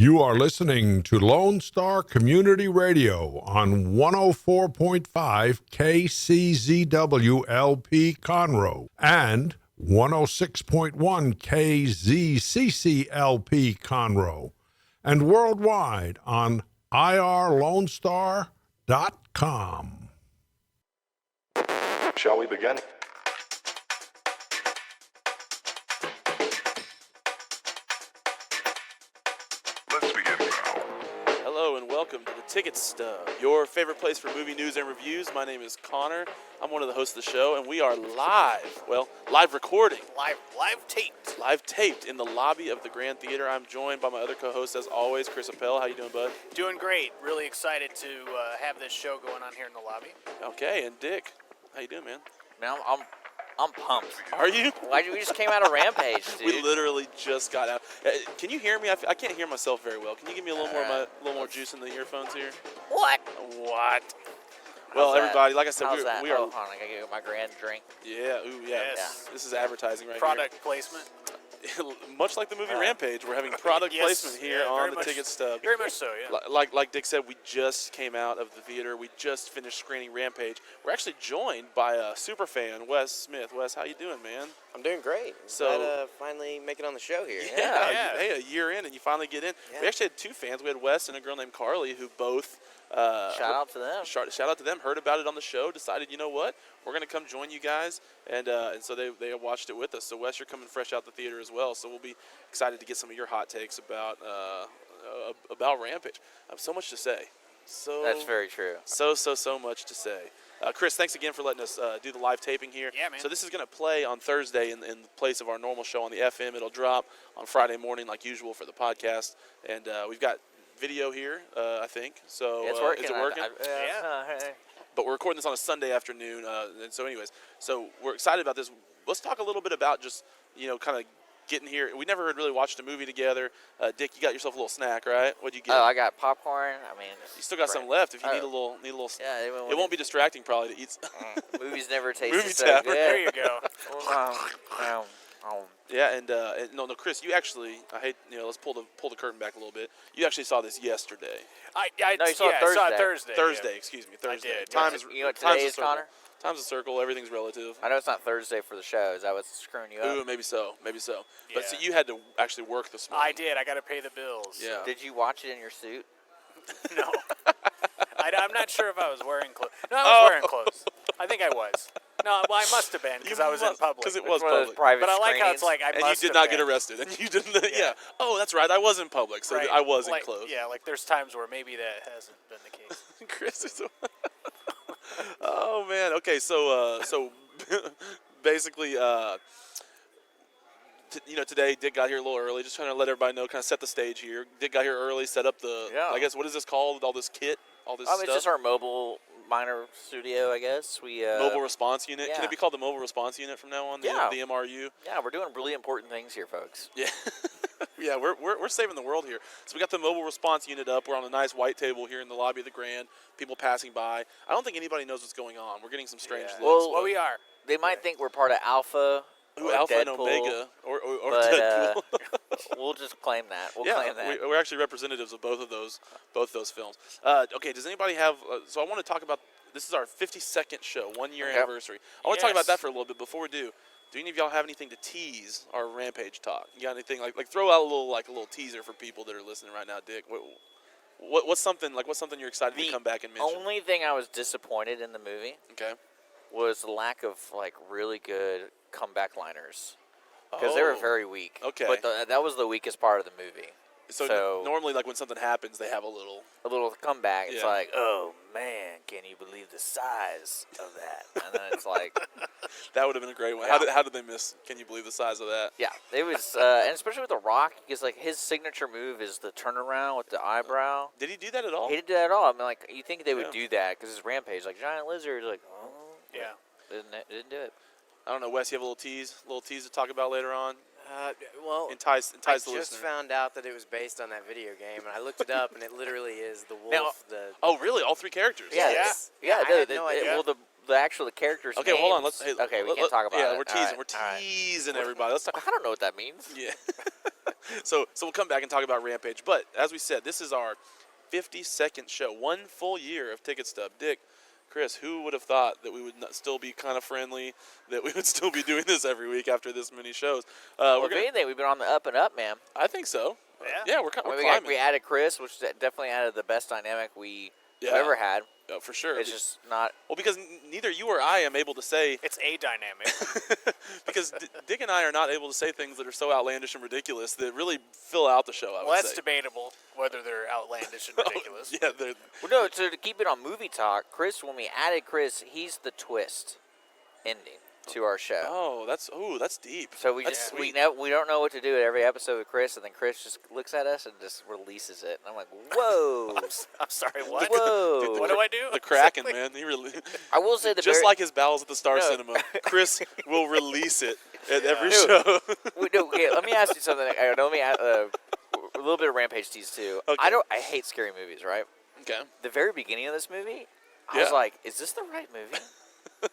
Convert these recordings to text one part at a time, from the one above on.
You are listening to Lone Star Community Radio on 104.5 KCZW LP Conroe and 106.1 KZCC LP Conroe and worldwide on irlonestar.com. Shall we begin? Let's begin now. Hello and welcome to the Ticket Stub, your favorite place for movie news and reviews. My name is Connor. I'm one of the hosts of the show, and we are live. Well, live recording. Live taped in the lobby of the Grand Theater. I'm joined by my other co-host, as always, Chris Appel. How you doing, bud? Doing great. Really excited to have this show going on here in the lobby. Okay, and Dick, how you doing, man? Man, I'm pumped. Are you? We just came out of Rampage, dude. We literally just got out. Can you hear me? I can't hear myself very well. Can you give me a little more juice in the earphones here? What? What? Well, How's that? everybody, like I said, How's that? we are. Oh, hold on, I gotta get my grand drink. Yeah, ooh, yeah. Yes. This is advertising right Product placement. here. Much like the movie Rampage, we're having product Yes, placement here yeah, on very the much- Ticket Stub. Very much so, yeah. Like Dick said, we just came out of the theater. We just finished screening Rampage. We're actually joined by a super fan, Wes Smith. Wes, how you doing, man? I'm doing great. So- Glad to finally make it on the show here. Yeah. Hey, a year in and you finally get in. Yeah. We actually had two fans. We had Wes and a girl named Carly who both Shout out to them. Shout out to them. Heard about it on the show. Decided, you know what? We're gonna come join you guys, and so they watched it with us. So Wes, you're coming fresh out the theater as well. So we'll be excited to get some of your hot takes about Rampage. I have so much to say. So That's very true. So much to say. Chris, thanks again for letting us do the live taping here. Yeah, man. So this is going to play on Thursday in place of our normal show on the FM. It'll drop on Friday morning like usual for the podcast. And we've got video here, I think. So It's working. is it working? Yeah. But we're recording this on a Sunday afternoon. And so anyways, so we're excited about this. Let's talk a little bit about just, kind of getting here. We never had really watched a movie together. Dick, you got yourself a little snack, right? What'd you get? Oh, I got popcorn. I mean, You still got some left if you need a little. Yeah, It won't be distracting probably to eat. Movies never taste Movie so tap. good. There you go. Yeah, and no, Chris, you actually, I hate, let's pull the curtain back a little bit. You actually saw this yesterday. No, you saw it I saw it Thursday. Thursday, excuse me, Thursday. did. Time is, You know what time's today a is, circle. Connor? Time's a circle. Everything's relative. I know it's not Thursday for the show. Is that what's screwing you up? Ooh, maybe so. But so Yeah. you had to actually work this morning. I did. I got to pay the bills. Yeah. Did you watch it in your suit? No. I'm not sure if I was wearing clothes. No, I was wearing clothes. I think I was. No, well, I must have been because I was in public. Because it It's was one of those public. private But I like how it's screenings. like I And you must did have not get been. arrested. And you didn't. Yeah. Yeah. Oh, that's right. I was in public, so Right. I was in like, clothes. Yeah, like there's times where maybe that hasn't been the case. Chris is. Oh man. Okay. So basically, today Dick got here a little early. Just trying to let everybody know, kind of set the stage here. Dick got here early, set up the. Yeah. I guess what is this called? All this kit, all this stuff. It's just our mobile minor studio, I guess. We mobile response unit. Can yeah. it be called the mobile response unit from now on? Yeah. The MRU. Yeah, we're doing really important things here, folks. Yeah. Yeah, we're saving the world here. So we got the mobile response unit up. We're on a nice white table here in the lobby of the Grand. People passing by. I don't think anybody knows what's going on. We're getting some strange looks. Well, Well, we are. They might think we're part of Alpha. Ooh, or Alpha and Deadpool, Omega or but, Deadpool. we'll just claim that. We'll Yeah, claim that. we're actually representatives of both those films. Okay, does anybody have? So I want to talk about. This is our 52nd show, 1 year Okay. anniversary. I want to talk about Yes. that for a little bit. Before we do any of y'all have anything to tease our Rampage talk? You got anything like throw out a little teaser for people that are listening right now, Dick? What's something you're excited to come back and mention? Only thing I was disappointed in the movie Okay. was the lack of really good comeback liners because they were Oh, very weak. okay. but that was the weakest part of the movie. So normally, like when something happens, they have a little. A little comeback. It's Yeah. like, oh man, can you believe the size of that? And then it's like, That would have been a great one. Yeah. How did they miss? Can you believe the size of that? yeah, it was, and especially with The Rock, because like his signature move is the turnaround with the eyebrow. Did he do that at all? He didn't do that at all. I mean, like you think they would Yeah. do that because it's Rampage, like giant lizard, like oh Yeah. didn't do it. I don't know, Wes. You have a little tease to talk about later on. Well, Entice I the just listener. found out that it was based on that video game, and I looked it up, and it literally is the wolf. Now- Oh, really? All three characters? Yeah, Yeah, I had no the- idea. well, the characters. Okay, hold on. names- Let's. okay, we can't talk about yeah, it. we're teasing. All right, all right. We're teasing everybody. Let's talk. I don't know what that means. Yeah. So we'll come back and talk about Rampage. But as we said, this is our 52nd show, 1 full year of Ticket Stub. Dick, Chris, who would have thought that we would still be kind of friendly, that we would still be doing this every week after this many shows? Well, if anything, we've been on the up and up, man. I think so. Yeah, we're climbing. We added Chris, which definitely added the best dynamic we Yeah. ever had. Oh, for sure. It's just not. Well, because neither you or I am able to say. It's a dynamic. Because Dick and I are not able to say things that are so outlandish and ridiculous that really fill out the show. Well, that's debatable whether they're outlandish and ridiculous. Yeah, they're. Well, no, so to keep it on movie talk, Chris, when we added Chris, he's the twist ending to our show. Oh, that's deep. So we That's just we sweet. we don't know what to do at every episode with Chris, and then Chris just looks at us and just releases it. And I'm like, whoa, I'm sorry, what? whoa. Dude, What do I do? The Kraken, man. He really. I will say Just like his bowels at the Star No. Cinema, Chris will release it at every No. show. okay, let me ask you something. Let me add, a little bit of Rampage tease too. Okay. I hate scary movies, right? Okay. The very beginning of this movie, I Yeah. was like, is this the right movie?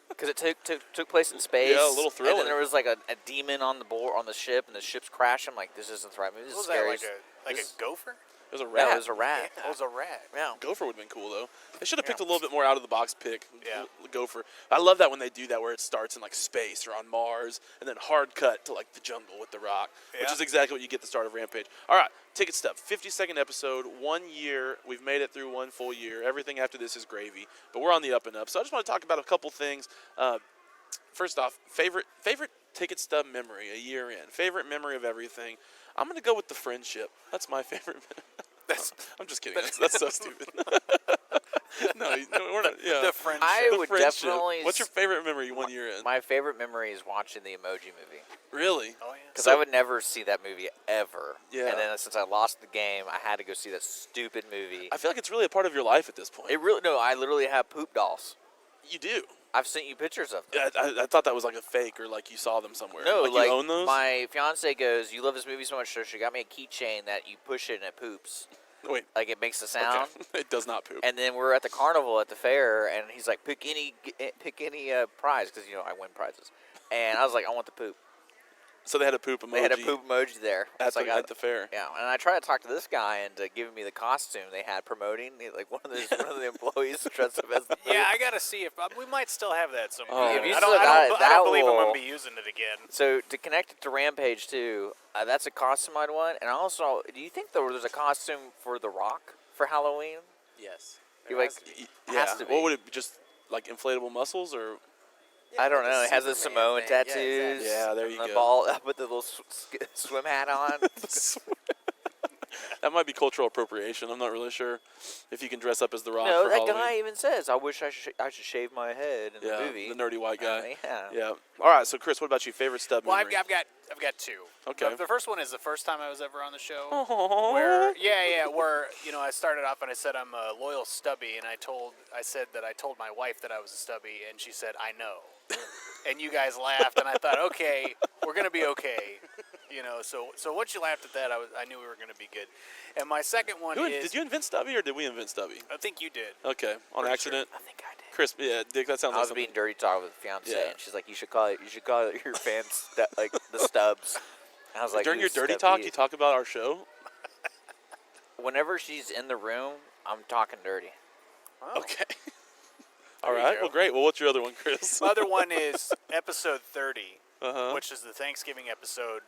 Because it took place in space. Yeah, a little And thriller. then there was like a demon on the ship, and the ship's crashing. I'm like, this isn't the right movie. This What is was that, scary. like This- a gopher? It was a No, rat. it was a rat. It was a rat. Yeah. Gopher would have been cool though. They should have picked Yeah. a little bit more out of the box pick. Yeah. Gopher. I love that when they do that, where it starts in like space or on Mars, and then hard cut to like the jungle with the Rock, which Yeah. is exactly what you get at the start of Rampage. All right, Ticket Stub, 52nd episode, 1 year. We've made it through 1 full year. Everything after this is gravy, but we're on the up and up. So I just want to talk about a couple things. First off, favorite Ticket Stub memory a year in. Favorite memory of everything. I'm gonna go with the friendship. That's my favorite. I'm just kidding. That's so stupid. no, we're not. Yeah. The friendship. I The would friendship. definitely. What's your favorite memory 1 year in? My favorite memory is watching the Emoji Movie. Really? Oh, yeah. Because I would never see that movie ever. Yeah. And then since I lost the game, I had to go see that stupid movie. I feel like it's really a part of your life at this point. I literally have poop dolls. You do. I've sent you pictures of them. Yeah, I thought that was like a fake or like you saw them somewhere. No, like you own those? my fiance goes, "You love this movie so much, so she got me a keychain that you push it and it poops. Wait. Like it makes the sound." Okay. It does not poop. And then we're at the carnival at the fair, and he's like, pick any prize, because, I win prizes. And I was like, I want the poop. So they had a poop emoji. They had a poop emoji there. at It's like, the fair. yeah, and I tried to talk to this guy into giving me the costume they had promoting. Like one of the employees dressed up as the poop. Yeah, I gotta see if we might still have that somewhere. Oh. If you I still don't, got I it, don't, I that don't believe I'm will- gonna be using it again. So to connect it to Rampage too, that's a costume I'd want. And also, do you think there's a costume for The Rock for Halloween? Yes. You like? Yeah. Has to be. What would it be? Just like inflatable muscles or? I don't know. It has the Superman Samoan thing. tattoos. Yeah, exactly. Yeah, there and you the go. ball up with the little swim hat on. That might be cultural appropriation. I'm not really sure if you can dress up as the Rock No, for that Halloween. guy even says, "I wish I should shave my head in yeah, the movie." the nerdy white guy. Yeah. Yeah. All right. So Chris, what about you? Favorite stub Well, memory? I've got two. Okay. The first one is the first time I was ever on the show. Aww. Where where I started off and I said I'm a loyal stubby, and I said that I told my wife that I was a stubby, and she said I know, and you guys laughed, and I thought, okay, we're gonna be okay, So once you laughed at that, I knew we were gonna be good. And my second one is Did you invent Stubby or did we invent Stubby? I think you did. Okay, on Pretty accident. I think I did. Chris, yeah, Dick, that sounds I like was something. being dirty talk with fiance, Yeah. and she's like, "You should call it your fans like the Stubs." And I was like, During "Ooh, your dirty Stubby." talk, you talk about our show. Whenever she's in the room, I'm talking dirty. Oh. Okay. All There you right. go. Well, great. Well, what's your other one, Chris? My other one is episode 30, Uh-huh. which is the Thanksgiving episode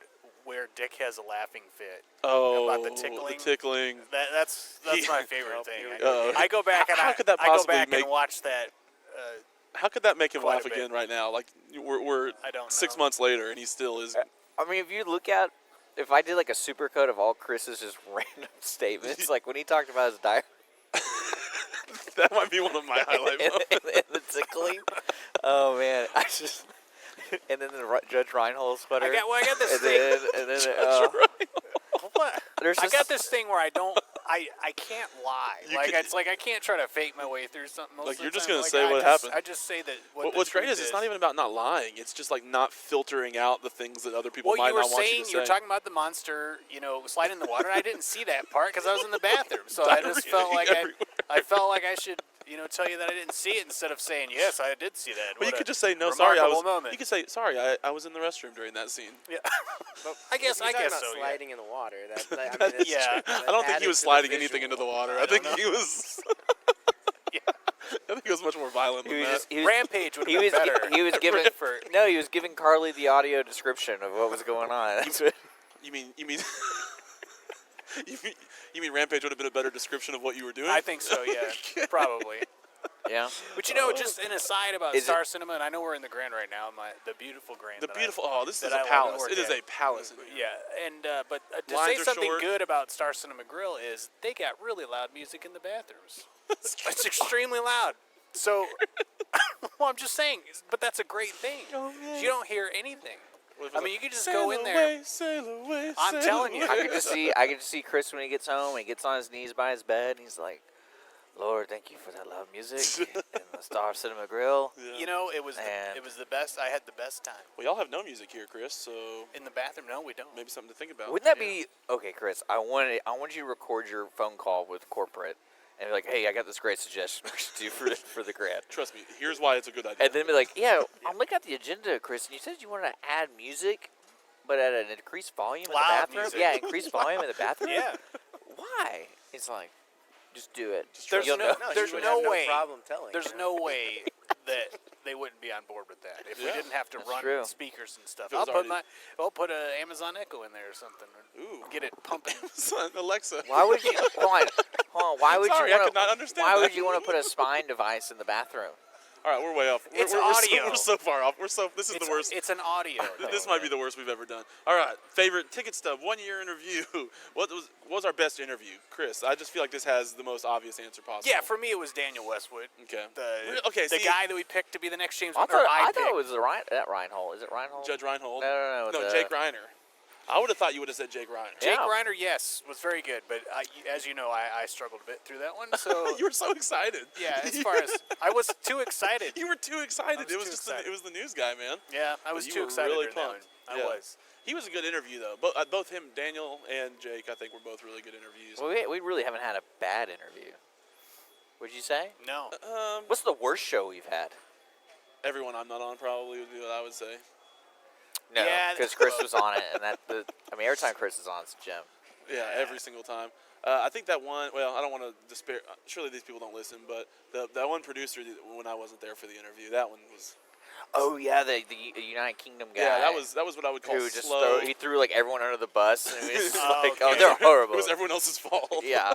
where Dick has a laughing fit. Oh, about the tickling? The tickling. That's He- my favorite Oh, thing. here we go. I go back and How could that I go possibly back make- and watch that. How could that make him Quite a laugh bit. again right now? Like we're I don't 6 know. months later and he still is. I mean, if I did like a super cut of all Chris's just random statements, like when he talked about his diet That might be one of my highlight moments. and the tickling. Oh man, and then the Judge Reinhold sweater. I got this and thing. then What? There's I this- got this thing where I can't lie. You Like can- it's like I can't try to fake my way through something. Most Like, of you're the just time. gonna Like, say what happened. I just say that. What's great is it's not even about not lying. It's just like not filtering out the things that other people Well, might you were not want saying you to you were say. talking about the monster, sliding in the water. And I didn't see that part because I was in the bathroom. So I just felt like Diarrheaing I felt like I should tell you that I didn't see it instead of saying yes, I did see that. But you What could a just say no. Sorry, I was. remarkable moment. You could say sorry. I was in the restroom during that scene. Yeah. I If guess you're talking about so. Yeah. sliding in the water. That, I mean, that's Yeah. true. I don't think Added he was to the sliding anything visual. into the water. I I think don't he was. Yeah. I think he was much more violent than that. Rampage would He have was been better. he was giving for he was giving Carly the audio description of what was going on. That's what, You mean you mean you mean Rampage would have been a better description of what you were doing? I think so. Yeah. Probably. yeah. But just an aside about Is Star Cinema, and I know we're in the Grand right now, the beautiful Grand. The that beautiful. This is that a I love palace. and work It is at. a palace. In here. Yeah, and but to Lines say are something short. good about Star Cinema Grill is they got really loud music in the bathrooms. It's extremely loud. So, well, I'm just saying, but that's a great thing. You don't hear anything. I mean, you can just go in there. Sail away, I'm sail telling you. away. I can just see Chris when he gets home. He gets on his knees by his bed and he's like, "Lord, thank you for that loud music and the Star Cinema Grill." Yeah. It was And- it was the best. I had the best time We all have no music here, Chris. So in the bathroom. No, we don't. maybe something to think about. Wouldn't that be okay, Chris? I want you to record your phone call with corporate and be like, "Hey, I got this great suggestion we should do for the grad." Trust me. Here's why it's a good idea. And then be like, "Yeah, I'm looking at the agenda, Chris, and you said you wanted to add music, but at an increased volume in Loud the bathroom. music. Yeah, increased volume in the bathroom. Yeah. Why?" It's like, just do it. There's You'll no- know. there's you would no have way. problem telling. There's no way that they wouldn't be on board with that if we Yeah, didn't have to run true. speakers and stuff. If it was I'll put an Amazon Echo in there or something. Or Ooh. get it pumping. Son, Alexa. Why would you? Hold on. Why would Sorry, you I want could not understand Why that. would you want to put a spine device in the bathroom? All right, we're way off. It's we're audio. we're so far off. This is the worst. It's an audio. This might be the worst we've ever done. All right, favorite Ticket Stub 1 year in review. What was our best interview, Chris? I just feel like this has the most obvious answer possible. Yeah, for me it was Daniel Westwood. Okay. The see, guy that we picked to be the next James I Bond. thought picked. it was that Reinhold. Is it Reinhold? Judge Reinhold. No, No, Jake Reiner. I would have thought you would have said Jake Reiner. Jake Yeah. Reiner, yes, was very good, but as you know, I struggled a bit through that one. So You were so excited. yeah, as far as I was too excited. You were too excited. I was It was too just excited. it was the news guy, man. Yeah, I was You too were excited really during that pumped. one. Yeah. I was. He was a good interview though. Both him, Daniel, and Jake, I think were both really good interviews. Well, we really haven't had a bad interview. Would you say? No. What's the worst show we've had? Everyone I'm not on probably would be what I would say. No, Yeah. because Chris was on it, and every time Chris is on, it's a gem. Yeah, every single time. I think that one. Well, I don't want to despair. Surely these people don't listen, but that one producer when I wasn't there for the interview, that one was. Oh yeah, the United Kingdom guy. Yeah, that was what I would call who just slow. he threw like everyone under the bus, and it was just Oh, like, okay. oh, they're horrible. It was everyone else's fault. Yeah.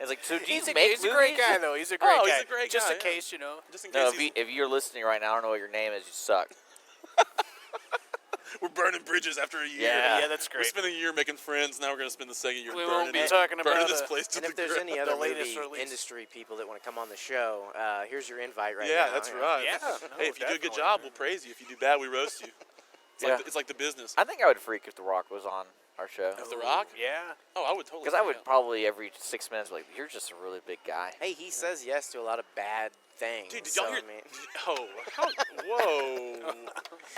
It's like, so do you He's a make great movies? guy, though. He's a great Oh, guy. he's a great Just guy, in yeah. case, Just in No, case if you're listening right now, I don't know what your name is. You suck. we're burning bridges after a year. Yeah. Yeah, that's We're great. spending a year making friends. Now we're gonna spend the second year We burning won't be it- talking burning about this the- place to And the if there's ground. any other latest movie release. industry people that want to come on the show, here's your invite right now. Yeah, that's right. Yeah, no, hey, if you do a good definitely. job, we'll praise you. If you do bad, we roast you. It's like the business. I think I would freak if The Rock was on our show. If The Rock? Yeah. Oh, I would totally. Because I would freak out. probably every 6 minutes be like, you're just a really big guy. Hey, he says yes to a lot of bad things. Dude, did y'all so, hear? I mean, Whoa!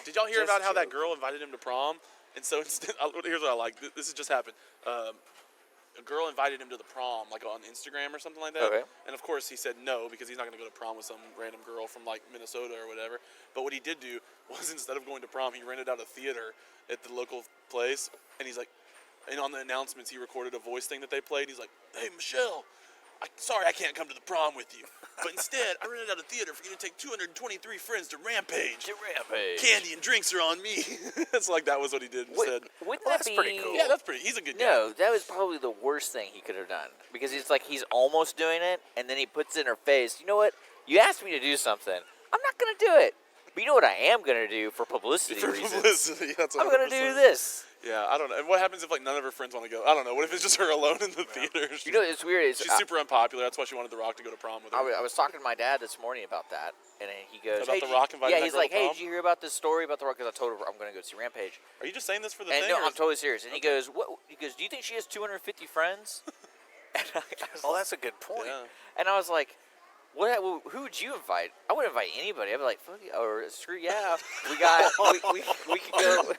Did y'all hear Just about how that joking. girl invited him to prom? And so instead, here's what I like. This has just happened. A girl invited him to the prom, like on Instagram or something like that. Okay. And of course, he said no because he's not going to go to prom with some random girl from like Minnesota or whatever. But what he did do was instead of going to prom, he rented out a theater at the local place, and he's like, and on the announcements, he recorded a voice thing that they played. He's like, "Hey, Michelle, sorry I can't come to the prom with you, but instead I rented out a theater for you to take 223 friends to Rampage. Candy and drinks are on me." It's like that was what he did instead. Wouldn't Well, that that's be... pretty cool. Yeah, that's pretty. He's a good guy. No, that was probably the worst thing he could have done. Because it's like he's almost doing it, and then he puts it in her face, you know what? You asked me to do something. I'm not going to do it. But you know what I am going to do for publicity For reasons? publicity, that's I'm going to 100%. do this. Yeah, I don't know. And what happens if like none of her friends want to go? I don't know. What if it's just her alone in the theater? You know, it's weird. It's, She's super unpopular. That's why she wanted The Rock to go to prom with her. I was talking to my dad this morning about that, and he goes, About "Hey, The did Rock you-" inviting Yeah, that he's girl like, to "Hey, prom? did you hear about this story about The Rock?" Because I told her I'm going to go see Rampage. Are you just saying this for the And thing? no, or I'm is- totally serious. And he goes, "What?" He goes, "Do you think she has 250 friends?" Oh, that's a good point. Yeah. And I was like, "What? Who would you invite?" I wouldn't invite anybody. I'd be like, "Fuck you," or screw yeah. We got we could go.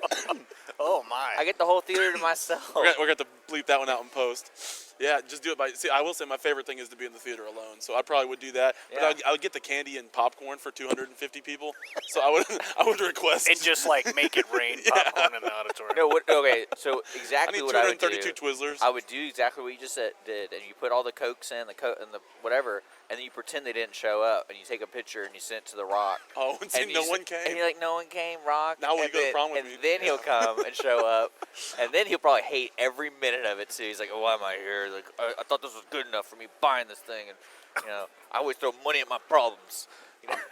Oh my. I get the whole theater to myself. We're gonna have to bleep that one out in post. Yeah, just do it by. See, I will say my favorite thing is to be in the theater alone, so I probably would do that. Yeah. But I would get the candy and popcorn for 250 people. So I would request. And just like make it rain popcorn in the auditorium. No, okay, so I exactly need what I would 232 do. Twizzlers. I would do exactly what you just did, and you put all the Cokes in, and the whatever, and then you pretend they didn't show up, and you take a picture and you send it to The Rock. Oh, and see, you no s- one came. And you're like, no one came, Rock. Now will and you go to then, prom with and me? then he'll come and show up, and then he'll probably hate every minute of it too. He's like, oh, why am I here? Like, I thought this was good enough for me buying this thing, and I always throw money at my problems.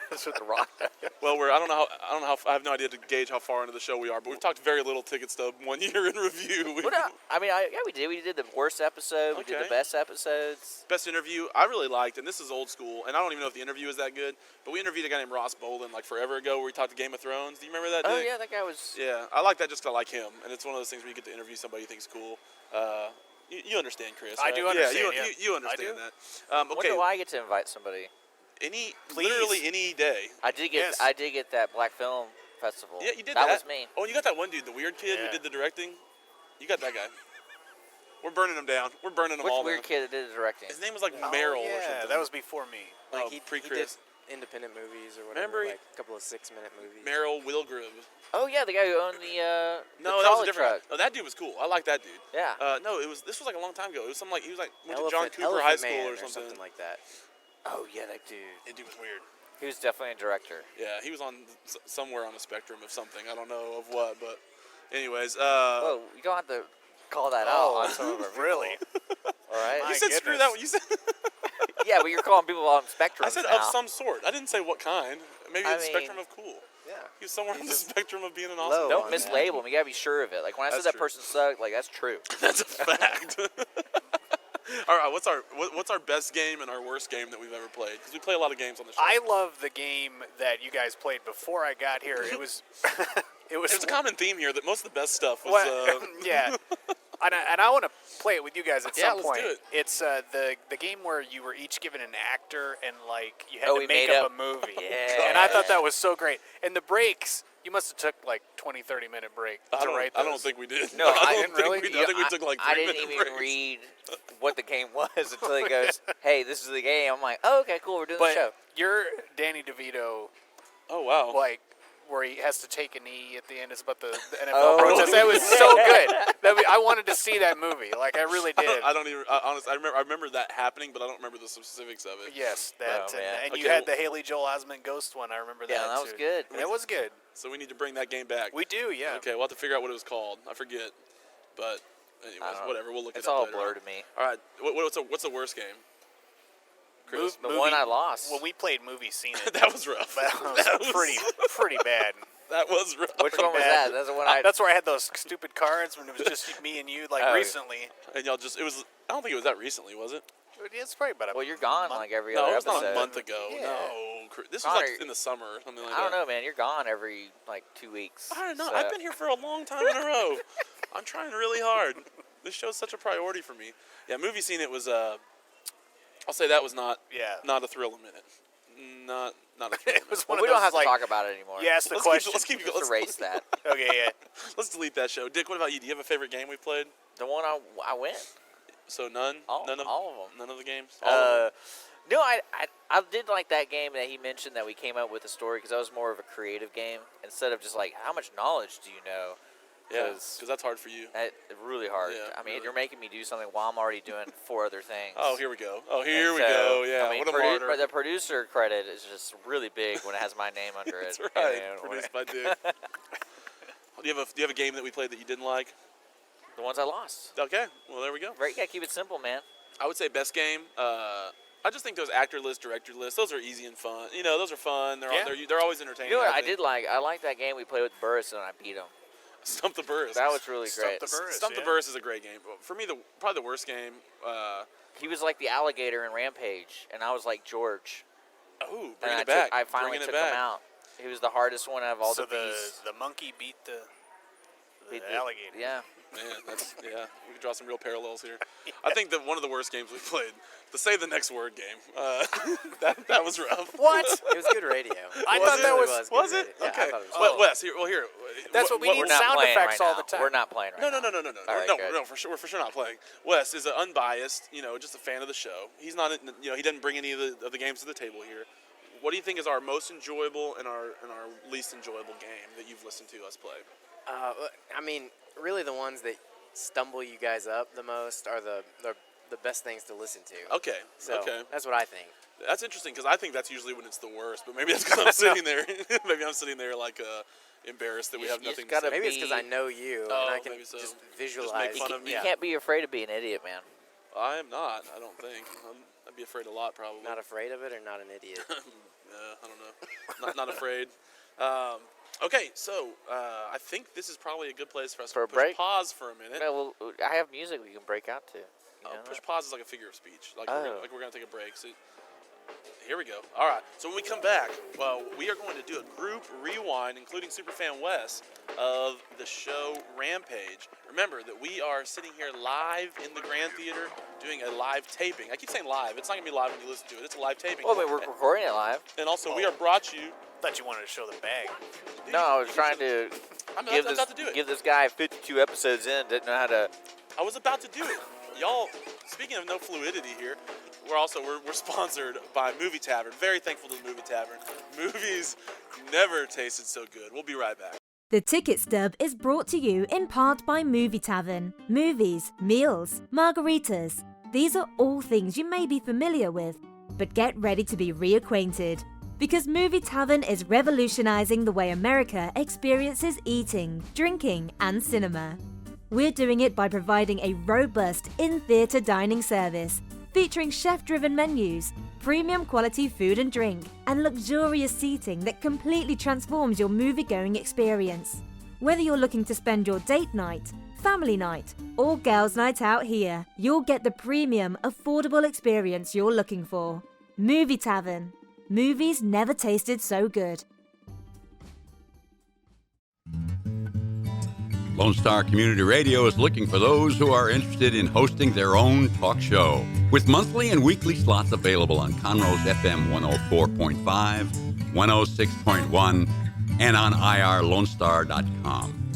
That's what The Rock does. Well, I don't know how. I have no idea to gauge how far into the show we are, but we've talked very little Ticket Stub 1 year in review. Well, no, I mean, we did. We did the worst episode. We did Okay. the best episodes. Best interview I really liked, and this is old school, and I don't even know if the interview is that good, but we interviewed a guy named Ross Bolin like forever ago where we talked to Game of Thrones. Do you remember that? Oh Dick? yeah, that guy was. Yeah, I like that just 'cause I like him, and it's one of those things where you get to interview somebody you think's cool. You understand, Chris? I right? do understand, Yeah, yeah. you understand I do. that. When Okay, do I get to invite somebody? literally any day. I did get. Yes. I did get that Black Film Festival. Yeah, you did that. that. Was me. Oh, and you got that one dude, the weird kid Yeah. who did the directing. You got that guy. We're burning him down. We're burning them Which all weird down. kid that did the directing? His name was like Oh, Merrill or yeah, something. that was before me. Oh, He pre-Chris. did independent movies or Remember whatever, he- like a couple of 6-minute movies. Merrill Wilgrove. Oh yeah, the guy who owned the No, the that was a trolley different truck. guy. Oh, that dude was cool. I like that dude. Yeah. No, this was like a long time ago. It was something like he was like went to Elephant- John Cooper Elephant High School Man or something. like that. Oh yeah, that dude. That dude was weird. He was definitely a director. Yeah, he was on somewhere on a spectrum of something. I don't know of what, but anyways. Whoa, you don't have to call that out on some of our people. Really? All right. You My said screw goodness. that. You said Yeah, but you're calling people on spectrums I said now. of some sort. I didn't say what kind. Maybe I the spectrum mean- of cool. Yeah. He was somewhere on the just spectrum of being an low awesome. Don't on mislabel them. You gotta be sure of it. Like when I That's said that true. person sucked, like that's true. That's a fact. All right, what's our best game and our worst game that we've ever played? Because we play a lot of games on the show. I love the game that you guys played before I got here. It was, There's a common theme here that most of the best stuff was. Well, yeah. And I want to play it with you guys at Yeah, some let's point. do it. It's the game where you were each given an actor and like you had Oh, to we make made up up- a movie. Yeah. And I thought that was so great. And the breaks, you must have took like 20, 30-minute break to write those. I don't think we did. No, I don't didn't think really. we did. I think we took like 3 I didn't minute even breaks. read what the game was until he goes, "Hey, this is the game." I'm like, "Oh, okay, cool. We're doing the show." But you're Danny DeVito, Oh wow. like where he has to take a knee at the end. It's about the NFL Oh, protest. That was so good. I wanted to see that movie. Like I really did. I don't even. Honestly, I remember that happening, but I don't remember the specifics of it. Yes, that Oh, man. and Okay, you had well- the Haley Joel Osment ghost one. I remember that. Yeah, that was too. good. It was good. So we need to bring that game back. We do, yeah. Okay, we'll have to figure out what it was called. I forget, but anyways, I don't know. whatever. We'll look It's it up all later blur on. to me. All right, what's the worst game? Chris, The one I lost. When we played Movie Scene It, that was rough. that was pretty bad. That was rough. Which one was bad. that? That's the one I. That's where I had those stupid cards when it was just me and you, like Oh. recently. And y'all just, it was, I don't think it was that recently, was it? It's probably about a Well, you're gone month. like every No, other it was not episode. a month ago. Yeah. No. This was Connor, like in the summer or something like I don't that. know, man. You're gone every like 2 weeks. I don't know. So- I've been here for a long time in a row. I'm trying really hard. This show's such a priority for me. Yeah, Movie Scene It was, I'll say that was not a thrill a minute. Not a thrill. It was one Well, we of don't those, have to like, talk about it anymore. You asked the Let's question. Just erase that. Okay, yeah. Let's delete that show. Dick, what about you? Do you have a favorite game we played? The one I win. So none? All none of of them. None of the games? All of them? No, I did like that game that he mentioned that we came up with a story because that was more of a creative game instead of just like how much knowledge do you know? Yeah, because that's hard for you. That really hard. Yeah, I mean, really. you're making me do something while I'm already doing 4 other things. Oh, here we go. Oh, And here we so, go. Yeah, I mean, what a martyr. but the producer credit is just really big when it has my name under it. That's right. And Produced by Dick. Do you have a game that we played that you didn't like? the ones I lost. Okay, well there we go. Right, you gotta keep it simple, man. I would say best game. I just think those actor lists, director lists, those are easy and fun. You know, those are fun. They're always entertaining. You know what I think. did like? I liked that game we played with Burris and I beat him. Stump the Burris. That was really Stump great. the Burris. Stump the yeah. Burris is a great game. For me, probably the worst game. He was like the alligator in Rampage, and I was like George. Oh, And bringing I it back. I finally Bringing took it back. him out. He was the hardest one out of all So the beasts. the monkey beat the Beat alligator. Yeah. Man, we could draw some real parallels here. I think that one of the worst games we played, the Say the Next Word game, that was rough. What? It was good radio. I Was thought it? that Really was. Was good it? radio. Yeah, I Okay. thought it was Well, good. Wes, That's what we need We're not sound playing effects right all now. the time. We're not playing right No, now. no. All right, good. No, for sure, we're for sure not playing. Wes is an unbiased, just a fan of the show. He's not, he doesn't bring any of the games to the table here. What do you think is our most enjoyable and our least enjoyable game that you've listened to us play? I mean, really the ones that stumble you guys up the most are the best things to listen to. Okay. So Okay. that's what I think. That's interesting because I think that's usually when it's the worst. But maybe that's because I'm sitting there. Maybe I'm sitting there like embarrassed that we have You just nothing to gotta say. Maybe it's because I know you Oh, and I can maybe so. just Just visualize. make fun of me. You can't be afraid of being an idiot, man. I am not. I don't think. I'd be afraid a lot probably. Not afraid of it or not an idiot? I don't know. not afraid. Okay, so I think this is probably a good place for us For to a push break? pause for a minute. No, well, I have music we can break out to. You know Push that? pause is like a figure of speech. Like, Oh. we're going to take a break. So, here we go. All right. So when we come back, well, we are going to do a group rewind, including Superfan Wes, of the show Rampage. Remember that we are sitting here live in the Grand Theater doing a live taping. I keep saying live. It's not going to be live when you listen to it. It's a live taping. Well, I mean, we're recording it live. And also, we are brought you. Thought you wanted to show the bag. No, I was trying to I'm give about to do it. give this guy 52 episodes in, didn't know how to. I was about to do it. Y'all, speaking of no fluidity here, we're sponsored by Movie Tavern. Very thankful to the Movie Tavern. Movies never tasted so good. We'll be right back. The Ticket Stub is brought to you in part by Movie Tavern. Movies, meals, margaritas. These are all things you may be familiar with, but get ready to be reacquainted. Because Movie Tavern is revolutionizing the way America experiences eating, drinking, and cinema. We're doing it by providing a robust in-theater dining service featuring chef-driven menus, premium quality food and drink, and luxurious seating that completely transforms your movie-going experience. Whether you're looking to spend your date night, family night, or girls' night out here, you'll get the premium, affordable experience you're looking for. Movie Tavern. Movies never tasted so good. Lone Star Community Radio is looking for those who are interested in hosting their own talk show. With monthly and weekly slots available on Conroe's FM 104.5, 106.1, and on irlonestar.com.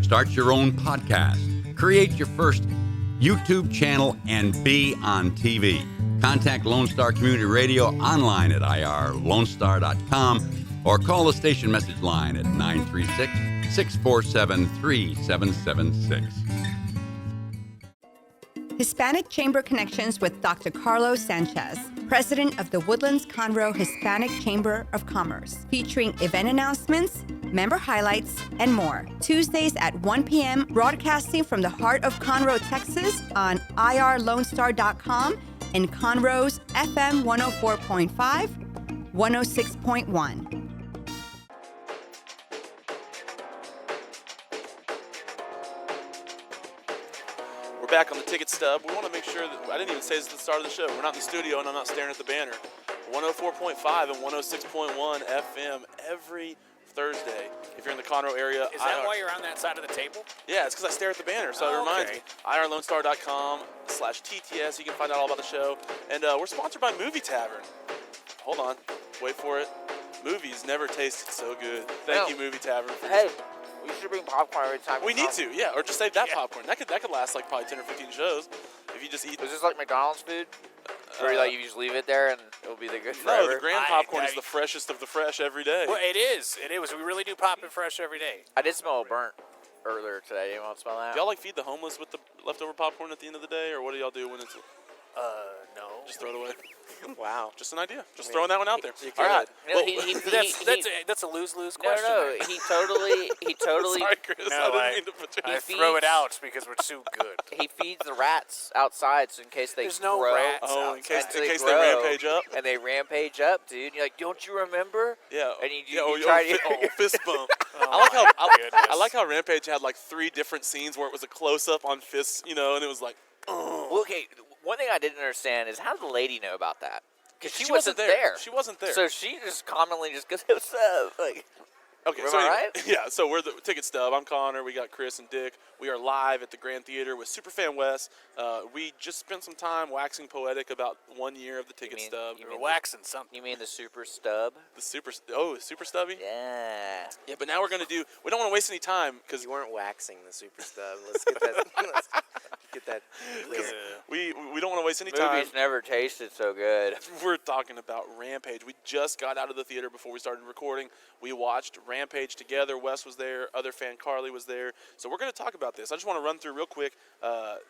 Start your own podcast, create your first YouTube channel, and be on TV. Contact Lone Star Community Radio online at irlonestar.com or call the station message line at 936-647-3776. Hispanic Chamber Connections with Dr. Carlos Sanchez, President of the Woodlands Conroe Hispanic Chamber of Commerce, featuring event announcements, member highlights, and more. Tuesdays at 1 p.m., broadcasting from the heart of Conroe, Texas on irlonestar.com and Conroe's FM 104.5, 106.1. We're back on the Ticket Stub. We want to make sure that, I didn't even say this at the start of the show, we're not in the studio and I'm not staring at the banner. 104.5 and 106.1 FM every Thursday. If you're in the Conroe area. Is that why you're on that side of the table? Yeah, it's because I stare at the banner, so it reminds me. irlonestar.com/TTS. You can find out all about the show. And we're sponsored by Movie Tavern. Hold on. Wait for it. Movies never tasted so good. Thank you, Movie Tavern. For Hey, we should bring popcorn every time. we need to, yeah. Or just save that popcorn. That could last like probably 10 or 15 shows. If you just eat. Is this like McDonald's food? Where you just leave it there and it'll be the good No, forever? the grand popcorn is the freshest of the fresh every day. Well, it is. It is. We really do pop it fresh every day. I did smell a burnt earlier today. You want to smell that? Do y'all like feed the homeless with the leftover popcorn at the end of the day, or what do y'all do when it's No. just throw it away? Wow. Just an idea. Just throwing that one out there. you All right. No, Well, That's a lose-lose question. No, he totally. sorry, Chris. No, I didn't mean to put you. I throw it out because we're too good. He feeds the rats outside, so in case they There's no grow. rats. Oh, in case and they grow, rampage up. And they rampage up, dude. You're like, don't you remember? Yeah. And you try try to. fist bump. Oh I like how my goodness. I like how Rampage had like 3 different scenes where it was a close up on fists, and it was like, oh. Well, okay, one thing I didn't understand is how did the lady know about that? Because She wasn't there. She wasn't there. So she just commonly just goes, "What's up?" Like, Okay, Am so I anyway, right? yeah, so we're the Ticket Stub. I'm Connor. We got Chris and Dick. We are live at the Grand Theater with Superfan Wes. We just spent some time waxing poetic about 1 year of the Ticket mean- Stub. you We're mean waxing something. You mean the Super Stub? The Super Stubby? Yeah. Yeah, but now we're going to do, we don't want to waste any time because You weren't waxing the super stub. Let's get that. Let's get that clear. we don't want to waste any time. Movies never tasted so good. We're talking about Rampage. We just got out of the theater before we started recording. We watched Rampage together. Wes was there. Other fan Carly was there. So we're going to talk about this. I just want to run through real quick.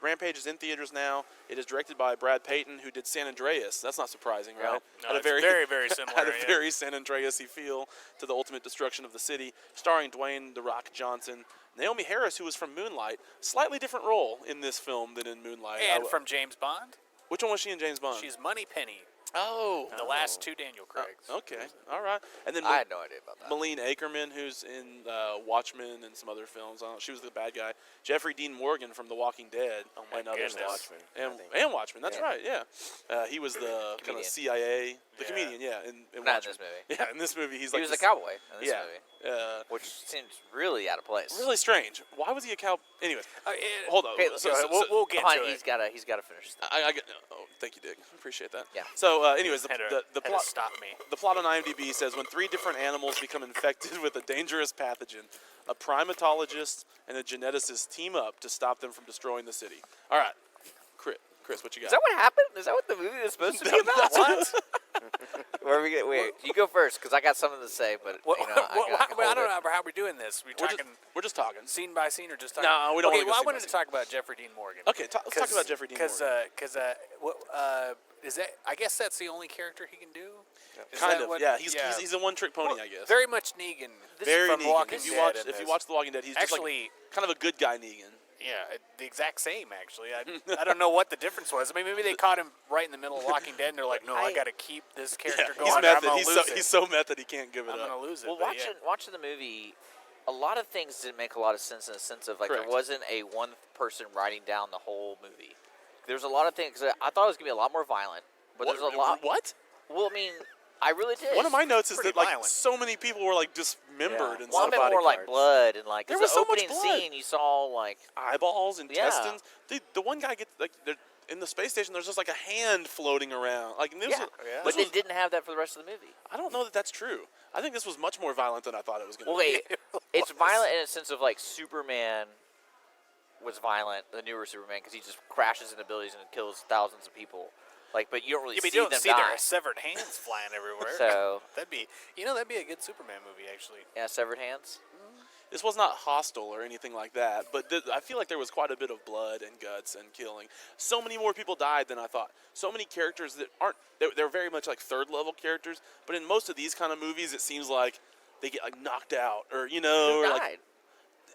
Rampage is in theaters now. It is directed by Brad Payton, who did San Andreas. That's not surprising, right? No, Had a it's very, very similar. had a yeah. very San Andreas-y feel to the ultimate destruction of the city. Starring Dwayne "The Rock" Johnson. Naomi Harris, who was from Moonlight. Slightly different role in this film than in Moonlight. And from James Bond, Which one was she in James Bond? she's Moneypenny. Oh. The last two Daniel Craigs. Okay. All right. And then I had no idea about that. Malene Akerman, who's in Watchmen and some other films. I don't know, she was the bad guy. Jeffrey Dean Morgan from The Walking Dead. Oh my and other goodness. stuff. Watchmen, And Watchmen. That's Yeah. right. Yeah. He was the kind of Comedian. CIA, the Yeah. comedian. Yeah. In Not in Watchmen. this movie. Yeah. In this movie, he's He like was this, a cowboy in this yeah. movie, which seems really out of place. Really strange. Why was he a cow? Anyways, hold on. Okay, we'll get Hold to on, it. he's got to finish this. I get. Oh, thank you, Dick. Appreciate that. Yeah. So, anyways, the Had to plot. stop me. The plot on IMDb says when 3 different animals become infected with a dangerous pathogen, a primatologist and a geneticist team up to stop them from destroying the city. All right, Chris, what you got? Is that what happened? Is that what the movie was supposed to be about? What? Where are we get? Wait, you go first because I got something to say, but What, you know, I don't know how we're doing this. We're We're talking we're just talking. scene by scene or just talking? No, we don't Okay, wanna go well, I scene by wanted to scene. talk about Jeffrey Dean Morgan. Okay, let's talk about Jeffrey Dean Morgan. Because is that? I guess that's the only character he can do. Is Kind that of, what- yeah. He's a one-trick pony, I guess. Very much Negan. Very from Negan. Walking If you Dead watch, in if you this. watch The Walking Dead, he's just Actually, like kind of a good guy Negan. yeah, the exact same. Actually, I don't know what the difference was. I mean, maybe they caught him right in the middle of Walking Dead, and they're like, "No, I got to keep this character Yeah, going. he's or I'm method. gonna lose He's it. so method he can't give it I'm up. gonna lose it." Well, but yeah. watching the movie, a lot of things didn't make a lot of sense in the sense of like Correct. there wasn't a one person writing down the whole movie. There's a lot of things. I thought it was gonna be a lot more violent, but there's a lot. What? Well, I mean, I really did. One of my notes is pretty that like violent. so many people were like dismembered and Well, I stuff. meant more like parts. blood and like There 'cause was the so much opening blood. scene. You saw like Eyeballs, Yeah. intestines. Dude, the one guy gets like they're in the space station. There's just like a hand floating around. Like, and this yeah, was, Yeah. but this they didn't have that for the rest of the movie. I don't know that that's true. I think this was much more violent than I thought it was going to Well, be. wait, it's violent in a sense of like Superman was violent, the newer Superman, because he just crashes into buildings and kills thousands of people. Like, but you don't really Yeah, but see you don't them see die. their severed hands flying everywhere. So that'd be a good Superman movie, actually. yeah, severed hands. This was not hostile or anything like that, but I feel like there was quite a bit of blood and guts and killing. So many more people died than I thought. So many characters that aren't, they're very much like third level characters, but in most of these kind of movies, it seems like they get like knocked out or, you know, Who or died?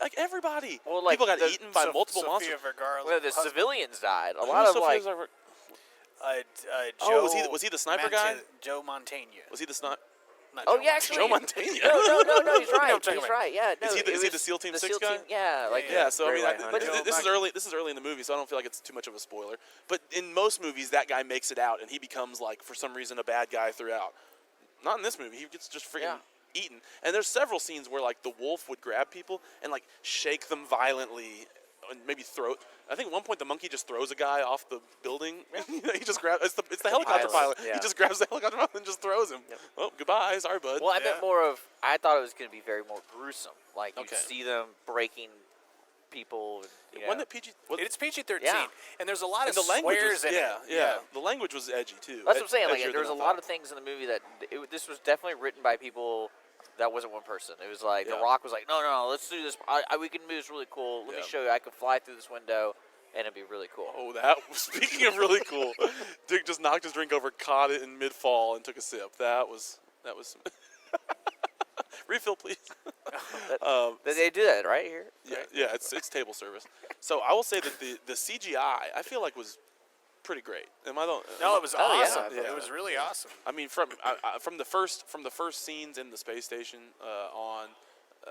like everybody. Well, like people got the- eaten by multiple Sofia monsters. Vergara's Well, the husband, civilians died. A Who lot was of Sofia like Vergara? Joe. was he the sniper guy? Joe Montana. Was he the sniper? Not oh Joe yeah, Montana. actually Joe Montana. No, he's You know what I'm right. talking He's about. right. Yeah, no, Is he it the was SEAL Team the 6 SEAL guy? Team, yeah, like Yeah, so I Very mean, light but hunter. this is early. This is early in the movie, so I don't feel like it's too much of a spoiler. But in most movies, that guy makes it out, and he becomes like, for some reason, a bad guy throughout. Not in this movie. He gets just freaking eaten. And there's several scenes where like the wolf would grab people and like shake them violently, and maybe throw. I think at one point the monkey just throws a guy off the building. He just grabs. It's the helicopter pilot. Yeah. He just grabs the helicopter pilot and just throws him. Oh, goodbye. Sorry, bud. Well, I meant more of. I thought it was going to be very more gruesome. Like you Okay. see them breaking people. You know. Wasn't it PG? It's PG-13, Yeah. and there's a lot And of the language swears was, in yeah. it. The language was edgy too. That's what I'm saying. Like Edgier there was a than I lot thought. of things in the movie that this was definitely written by people. That wasn't one person. It was like Yeah. The Rock was like, no, let's do this. We can do this really cool. Let me Yeah. show you. I could fly through this window, and it'd be really cool. Oh, that. Speaking of really cool, Dick just knocked his drink over, caught it in mid-fall, and took a sip. That was. Refill, please. They do that right here. Yeah, it's table service. So I will say that the CGI I feel like was pretty great. Am I the? No, it was Oh, yeah. awesome. Yeah. It was really awesome. I mean, from the first scenes in the space station on,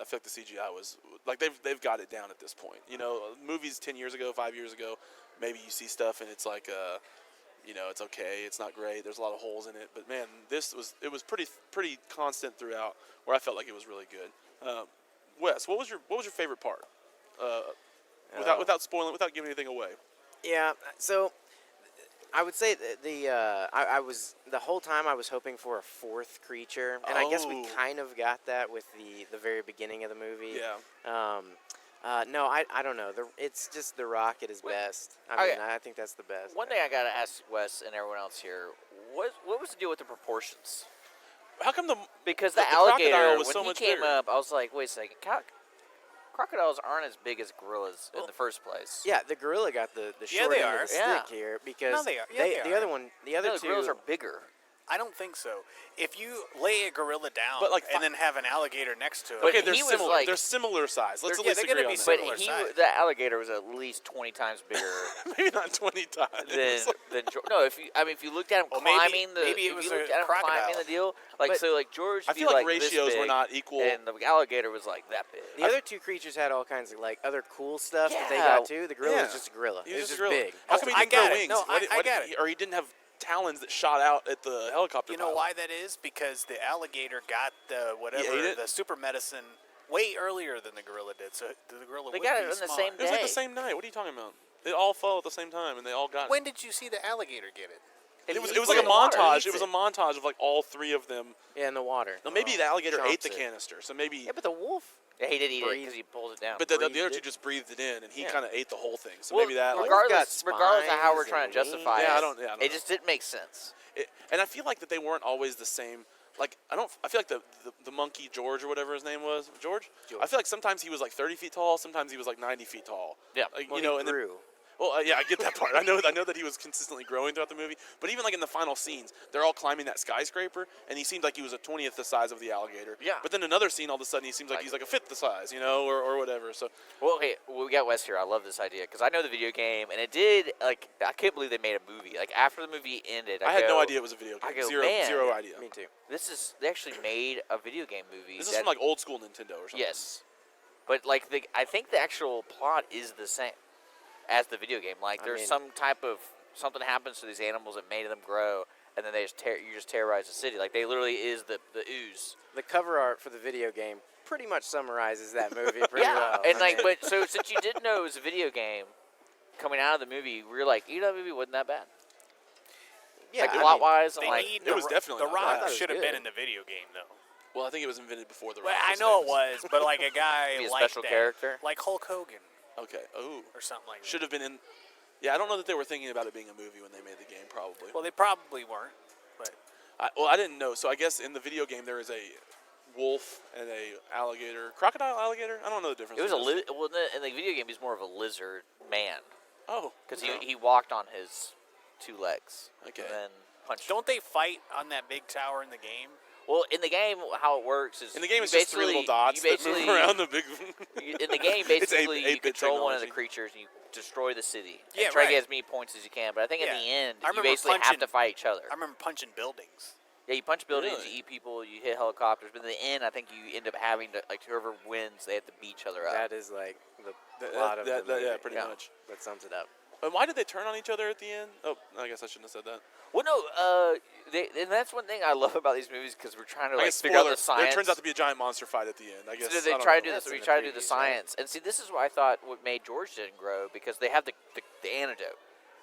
I feel like the CGI was like they've got it down at this point. You know, movies 10 years ago, 5 years ago, maybe you see stuff and it's like you know, it's okay, it's not great. There's a lot of holes in it, but man, it was pretty constant throughout. Where I felt like it was really good. Wes, what was your favorite part? Without spoiling, without giving anything away. Yeah, so I would say I was the whole time I was hoping for a fourth creature, and I guess we Oh. kind of got that with the very beginning of the movie. Yeah. No, I don't know. It's just The Rock at his best. I Okay. mean, I think that's the best. One thing I gotta ask Wes and everyone else here: what was the deal with the proportions? How come Because the the alligator, crocodile was when so he much came bigger? up, I was like, wait a second, crocodiles aren't as big as gorillas in the first place. Yeah, the gorilla got the Yeah, short they end are. of the Yeah. stick here because No, they are. Yeah, they the are. other one, the other No, the two gorillas are bigger. I don't think so. If you lay a gorilla down But, like, and then have an alligator next to it, Okay, But they're he was similar. like- they're similar size. Let's They're- at least they're agree gonna on be that. But similar size. the alligator was at least 20 times bigger Maybe not 20 times. than no. If you looked at him Well, maybe- climbing the maybe it if was you a looked at him climbing crocodile. the deal, like But- so like George. I be feel like this ratios were big, not equal. and the alligator was like that big. The other two creatures had all kinds of like other cool stuff that they Yeah. got too. The gorilla Yeah. was just a gorilla. He It was was just just gorilla. big. How come he I didn't grow got it. wings? No, Why I did got he, or he didn't have talons that shot out at the helicopter. you know pilot? why that is? Because the alligator got the whatever ate it? the super medicine way earlier than the gorilla did. So the gorilla They would got be it on the smaller. same It was like the day. same night. What are you talking about? They all fell at the same time, and they all got When did you see the alligator get it? it. Was He it was put like a in the water. montage. He It was a eats montage of like all three of them. Yeah, in the water. Now maybe the alligator ate chomps the it. canister, so maybe. Yeah, but the wolf. Yeah, he did eat it Breathe. because he pulls it down. But the breathed other two it. just breathed it in, and he Yeah. kind of ate the whole thing. So well, maybe that. Like, regardless got of how we're spines trying to and justify wings. it, Yeah, I don't it know. just didn't make sense. and I feel like that they weren't always the same. Like I feel like the monkey George or whatever his name was, George. I feel like sometimes he was like 30 feet tall, sometimes he was like 90 feet tall. Yeah. Like, Well, you know, he and then, grew. well, yeah, I get that part. I know that he was consistently growing throughout the movie. But even like in the final scenes, they're all climbing that skyscraper, and he seemed like he was a 20th the size of the alligator. Yeah. But then another scene, all of a sudden, he seems like he's like a fifth the size, you know, or whatever. So Well, okay, we got Wes here. I love this idea because I know the video game, and it did like I can't believe they made a movie. Like after the movie ended, I had no go, idea it was a video game. I go, Zero man. idea. Me too. They actually made a video game movie. This is that- from like old school Nintendo or something. yes, but like I think the actual plot is the same as the video game. Like I there's mean- some type of something happens to these animals that made them grow, and then you just terrorize the city. Like they literally is the ooze. The cover art for the video game pretty much summarizes that movie pretty well. and I like, mean, but so since you didn't know it was a video game, coming out of the movie, we were like, that movie wasn't that bad. yeah, like I mean, plot wise, They I'm like, need it was definitely the not bad. I Rock thought it was should have good. been in the video game though. Well, I think it was invented before the Well, Rock I was know it famous. was, but like a guy Be a like special that, character? like Hulk Hogan Okay. Oh. or something like that. Should have been in. Yeah, I don't know that they were thinking about it being a movie when they made the game. Probably. Well, they probably weren't, but I didn't know. So I guess in the video game there is a wolf and a alligator, crocodile, alligator. I don't know the difference. it was a between those two. well in the video game he's more of a lizard man Oh, because okay. he walked on his two legs. Okay. And then punched. don't they fight on that big tower in the game? Well, in the game, how it works is In the game, you it's just three little basically- dots you that move basically- around the big. In the game, It's basically, you 8-bit control one of the technology. creatures and you destroy the city. Yeah, and try to right. get as many points as you can. But I think Yeah. in the end, I you remember basically have punching- to fight each other. I remember punching buildings. Yeah, you punch buildings, Really? you eat people, you hit helicopters. But in the end, I think you end up having to like whoever wins, they have to beat each other up. that is like the That- plot of that- the movie. yeah, pretty Yeah. much. That sums it up. And why did they turn on each other at the end? Oh, I guess I shouldn't have said that. Well, no, and that's one thing I love about these movies because we're trying to I like guess figure out spoiler, the science. there turns out to be a giant monster fight at the end. I guess So they I don't try to know. do this. That's We in the try to do the previews, right? science, and see, this is what I thought what made George didn't grow because they have the antidote,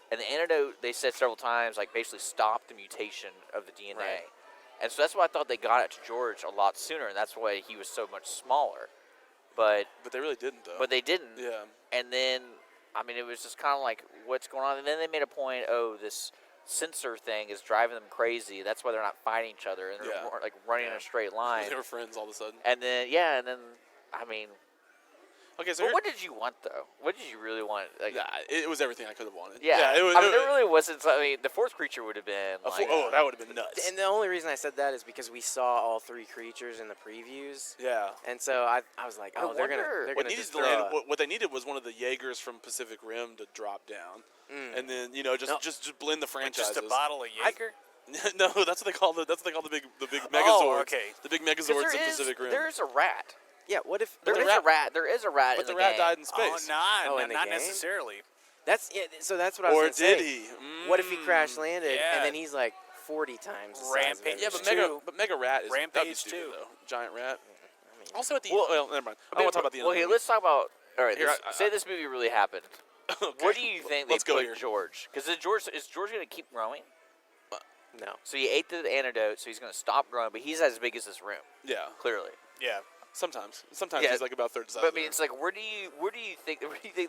and the antidote they said several times like basically stopped the mutation of the DNA, Right. and so that's why I thought they got it to George a lot sooner, and that's why he was so much smaller, but But they really didn't, though. they didn't, Yeah. and then I mean it was just kind of like what's going on, and then they made a point, this sensor thing is driving them crazy. That's why they're not fighting each other and they're Yeah. more, like running in a straight line. They were friends all of a sudden. And then I mean. Okay, so But what did you want though? What did you really want? Like, it was everything I could have wanted. yeah, it was. I mean, there really wasn't. I mean, the fourth creature would have been. Like, that would have been nuts. And the only reason I said that is because we saw all three creatures in the previews, Yeah. and so I was like, I oh, they're wonder- What gonna needed just to throw land, a- what they needed was one of the Jaegers from Pacific Rim to drop down, and then No. just blend the Like franchises. just a bottle of Jaeger? No, that's what they call the big Megazords. Oh, okay. The big 'cause Megazords in Pacific Rim. There is a rat. Yeah, what if There what is if- a rat. There is a rat but in the the rat game. died in space. Oh, in the not game? necessarily. That's so that's what I was Or gonna did say. he? What if he crash landed Yeah. and then he's like 40 times the size of Rampage. it? Yeah, but Two. Mega Rat is that'd be Rampage stupid, 2. though. Giant rat. Also at the well, never mind. I don't want to talk about the end. Well, of the here, movie. let's talk about. All right, Here, say this movie really happened. Okay. What do you think Let's they go put here. George? Because is George going to keep growing? No. So he ate the antidote, so he's going to stop growing, but he's as big as this room, Yeah. clearly. Yeah. Sometimes Yeah. he's like about third size. But I mean, it's like, where do you think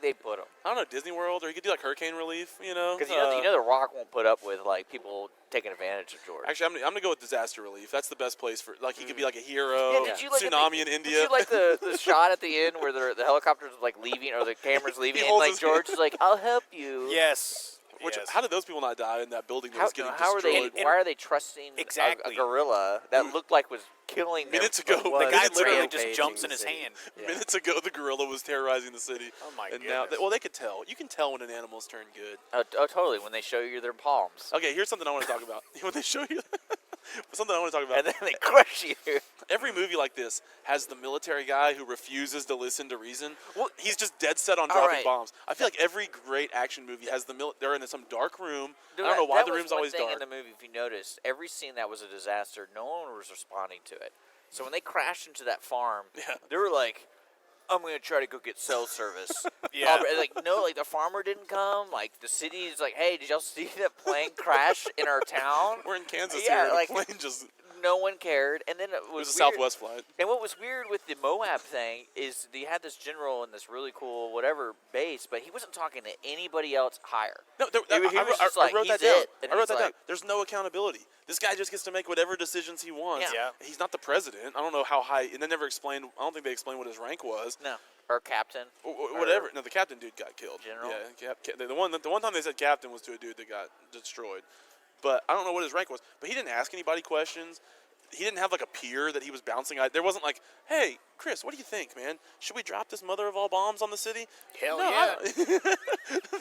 they put him? I don't know, Disney World, or you could do like hurricane relief. You know, Because you know The Rock won't put up with like people taking advantage of George. Actually, I'm gonna go with disaster relief. That's the best place for he could be like a hero. Yeah, did you like Tsunami in India. Did you like the shot at the end where the helicopter's like leaving or the camera's leaving, and holds like his George is like, "I'll help you." Yes. Which, yes. how did those people not die in that building that was getting How are destroyed? they? Why are they trusting Exactly. a gorilla that looked like was killing them? Minutes ago, The Was guy minutes literally ago, just rampaging jumps in the his city. hand. minutes ago, the gorilla was terrorizing the city. Oh my and goodness. now, they could tell. You can tell when an animal's turned good. Oh, totally. When they show you their palms, Okay, here's something I want to talk about. When they show you something I want to talk about. and then they crush you. Every movie like this has the military guy who refuses to listen to reason. Well, He's just dead set on all dropping right. bombs. I feel like every great action movie has they're in some dark room. Dude, I don't know why that the was room's one always thing dark. in the movie, if you notice, every scene that was a disaster, no one was responding to it. So when they crashed into that farm, Yeah. they were like, "I'm gonna try to go get cell service." Yeah. Like the farmer didn't come. Like the city is like, "Hey, did y'all see that plane crash in our town?" We're in Kansas Yeah, here, and like- a plane just... No one cared. And then it It was a weird. Southwest flight. And what was weird with the Moab thing is they had this general in this really cool whatever base, but he wasn't talking to anybody else higher. No, He was just I like, wrote that he's down. it. And I wrote he's that down. like- There's no accountability. This guy just gets to make whatever decisions he wants. Yeah. Yeah. He's not the president. I don't know how high, and they never explained. I don't think they explained what his rank was. No, or captain. Whatever. No, the captain dude got killed. General? Yeah, the one time they said captain was to a dude that got destroyed. But I don't know what his rank was. But he didn't ask anybody questions. He didn't have like a peer that he was bouncing. There wasn't like, hey, Chris, what do you think, man? Should we drop this mother of all bombs on the city? Hell No, yeah.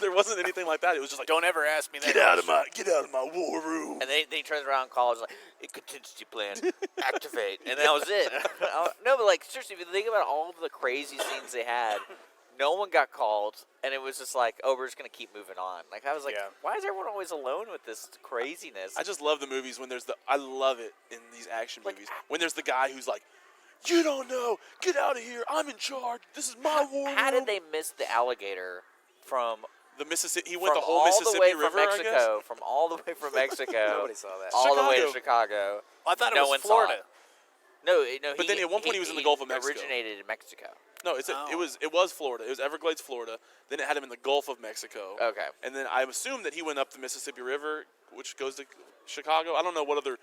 there wasn't anything like that. It was just like, Don't ever ask me that. get out of my war room. And they turned around and called like, "A contingency plan, activate," and that was it. No, but like seriously, if you think about all of the crazy scenes they had, no one got called, and it was just like, "Oh, we're just gonna keep moving on." Like I was like, Yeah. "Why is everyone always alone with this craziness?" I just love the movies when I love it in these action Like, movies. When there's the guy who's like, you don't know, get out of here, I'm in charge, this is my war How room. did they miss the alligator from The Mississippi, he went from the whole all Mississippi the way River, from I guess? Mexico, from all the way from Mexico, Nobody saw that. all the way to Chicago. Chicago? I thought No it one was saw Florida. it. No. But then at one point he was in the Gulf of Mexico. Originated in Mexico. No, it was Florida. It was Everglades, Florida. Then it had him in the Gulf of Mexico. Okay. And then I assume that he went up the Mississippi River, which goes to Chicago. I don't know what other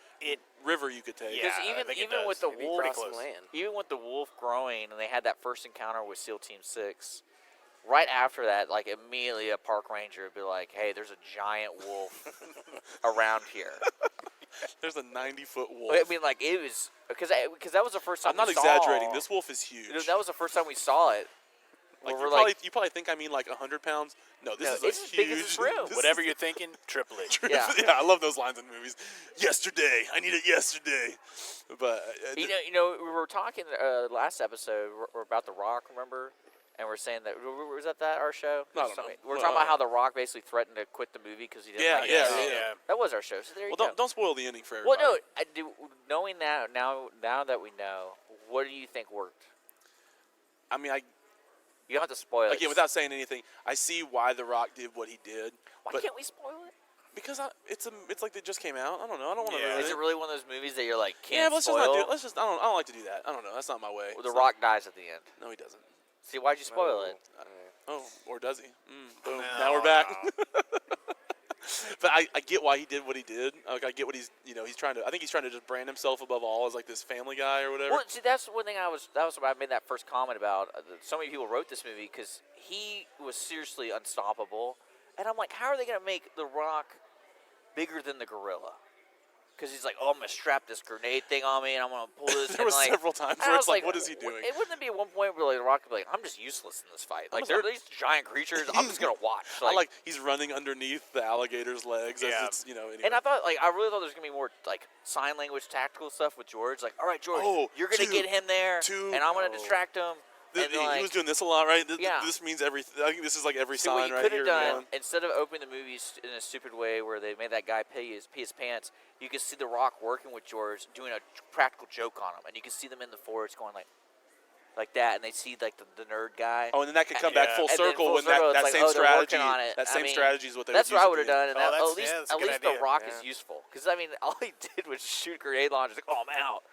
river you could take. Yeah, Because I think it even does. with the Maybe wolf, cross some land. even with the wolf growing, and they had that first encounter with SEAL Team 6. Right after that, like immediately a park ranger would be like, "Hey, there's a giant wolf around here." There's a 90-foot wolf. I mean, like it was because that was the first time. I'm not we exaggerating. Saw, This wolf is huge. That was the first time we saw it. Like where you probably think I mean like 100 pounds. No, this No, is it's a as huge. big as this room. this Whatever is- you're thinking, triple it. Yeah. Yeah, I love those lines in movies. Yesterday, I need it yesterday. But You know, we were talking last episode we're about The Rock, remember? And we're saying that was that our show? I don't know. We're talking about how The Rock basically threatened to quit the movie because he didn't like Yeah, it. yeah. That was our show. So there you go. don't spoil the ending for Well, everybody. no, I do. Knowing that now that we know, what do you think worked? I mean, You don't have to spoil it. again, without saying anything, I see why The Rock did what he did. Why but can't we spoil it? because it's like it just came out. I don't know. I don't want to. Yeah. Is it really one of those movies that you're like can't Yeah, but let's spoil? just not do it. Let's just. I don't like to do that. I don't know. That's not my way. Well, the It's not- Rock dies at the end. No, he doesn't. See, why'd you spoil it? Oh, or does he? Boom. No, Now we're back. no. But I get why he did what he did. Like I get what he's trying to. I think he's trying to just brand himself above all as like this family guy or whatever. Well, see, that's one thing that was why I made that first comment about. So many people wrote this movie because he was seriously unstoppable, and I'm like, how are they gonna make The Rock bigger than the gorilla? Because he's like, oh, I'm gonna strap this grenade thing on me, and I'm gonna pull this. There and was like, several times and where I it's was like, what is he doing? It wouldn't be at one point where like, The Rock would be like, I'm just useless in this fight. Like just there are like- these giant creatures. I'm just gonna watch. I like he's running underneath the alligator's legs Yeah. as it's Anyway. And I really thought there was gonna be more like sign language tactical stuff with George. Like, all right, George, Oh, you're gonna get him there, and I'm gonna distract him. And he was doing this a lot, right? Yeah. This means everything. I think this is like every See, sign what you right could here. have done, instead of opening the movies in a stupid way where they made that guy pee his pants, you could see The Rock working with George, doing a practical joke on him, and you could see them in the forest going like, like that, and they see like the nerd guy. Oh, and then that could come back full And then circle full when circle, that it's same like, they're strategy. working on it. That I same mean, strategy is what they that's would what use I would have done, and Oh, at that's- least yeah, that's a at good least the idea. Rock Yeah. is useful. Because I mean, all he did was shoot grenade launchers. Like, oh, I'm out.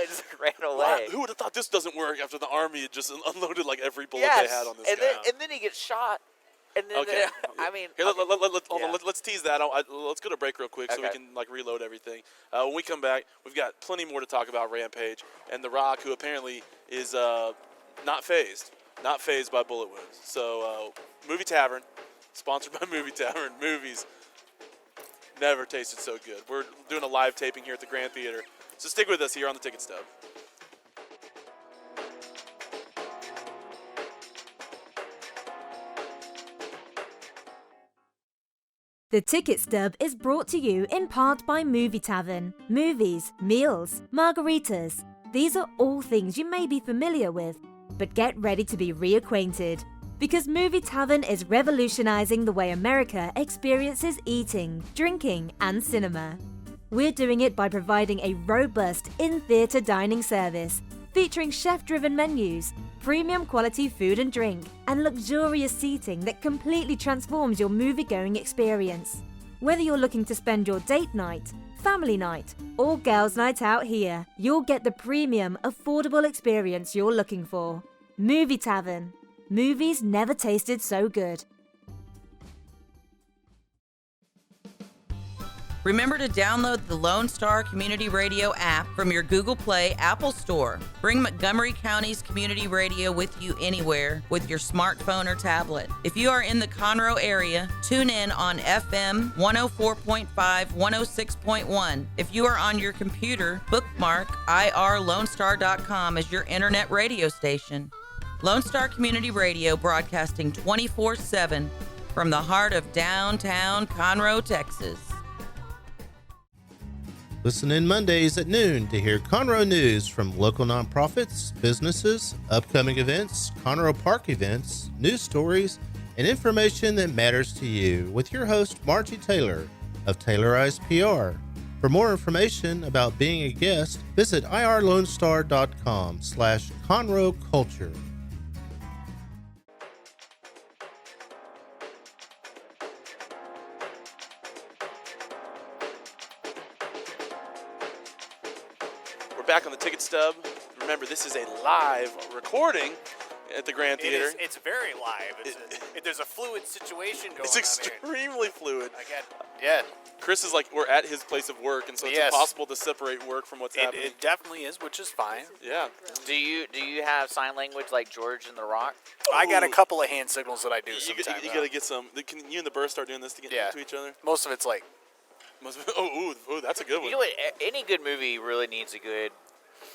Just ran Wow, away. who would have thought this doesn't work after the army had just unloaded like every bullet Yes, they had on this and guy? then he gets shot. And then Okay. I mean, Here, hold on, Yeah. let's tease that. Let's go to break real quick so we Okay. can like reload everything. When we come back, we've got plenty more to talk about Rampage and The Rock, who apparently is not phased by bullet wounds. So, Movie Tavern, sponsored by Movie Tavern. Movies never tasted so good. We're doing a live taping here at the Grand Theater, so stick with us here on the Ticket Stub. The Ticket Stub is brought to you in part by Movie Tavern. Movies, meals, margaritas. These are all things you may be familiar with, but get ready to be reacquainted. Because Movie Tavern is revolutionizing the way America experiences eating, drinking, and cinema. We're doing it by providing a robust in-theater dining service featuring chef-driven menus, premium quality food and drink, and luxurious seating that completely transforms your movie-going experience. Whether you're looking to spend your date night, family night, or girls' night out here, you'll get the premium, affordable experience you're looking for. Movie Tavern. Movies never tasted so good. Remember to download the Lone Star Community Radio app from your Google Play Apple Store. Bring Montgomery County's community radio with you anywhere with your smartphone or tablet. If you are in the Conroe area, tune in on FM 104.5, 106.1. If you are on your computer, bookmark irlonestar.com as your internet radio station. Lone Star Community Radio broadcasting 24/7 from the heart of downtown Conroe, Texas. Listen in Mondays at noon to hear Conroe news from local nonprofits, businesses, upcoming events, Conroe Park events, news stories, and information that matters to you with your host, Margie Taylor of Taylorized PR. For more information about being a guest, visit irlonestar.com/Conroe Culture. Back on the Ticket Stub. Remember, this is a live recording at the Grand Theater. It's very live. There's a fluid situation going on It's extremely fluid. Yeah. Chris is like, we're at his place of work, and so it's impossible to separate work from what's happening. It definitely is, which is fine. Yeah. Do you have sign language like George and The Rock? I got a couple of hand signals that I do You sometimes. got to get some. Can you and the Burr start doing this to get to each other? Most of it's like. Oh, that's a good one. You know what? Any good movie really needs a good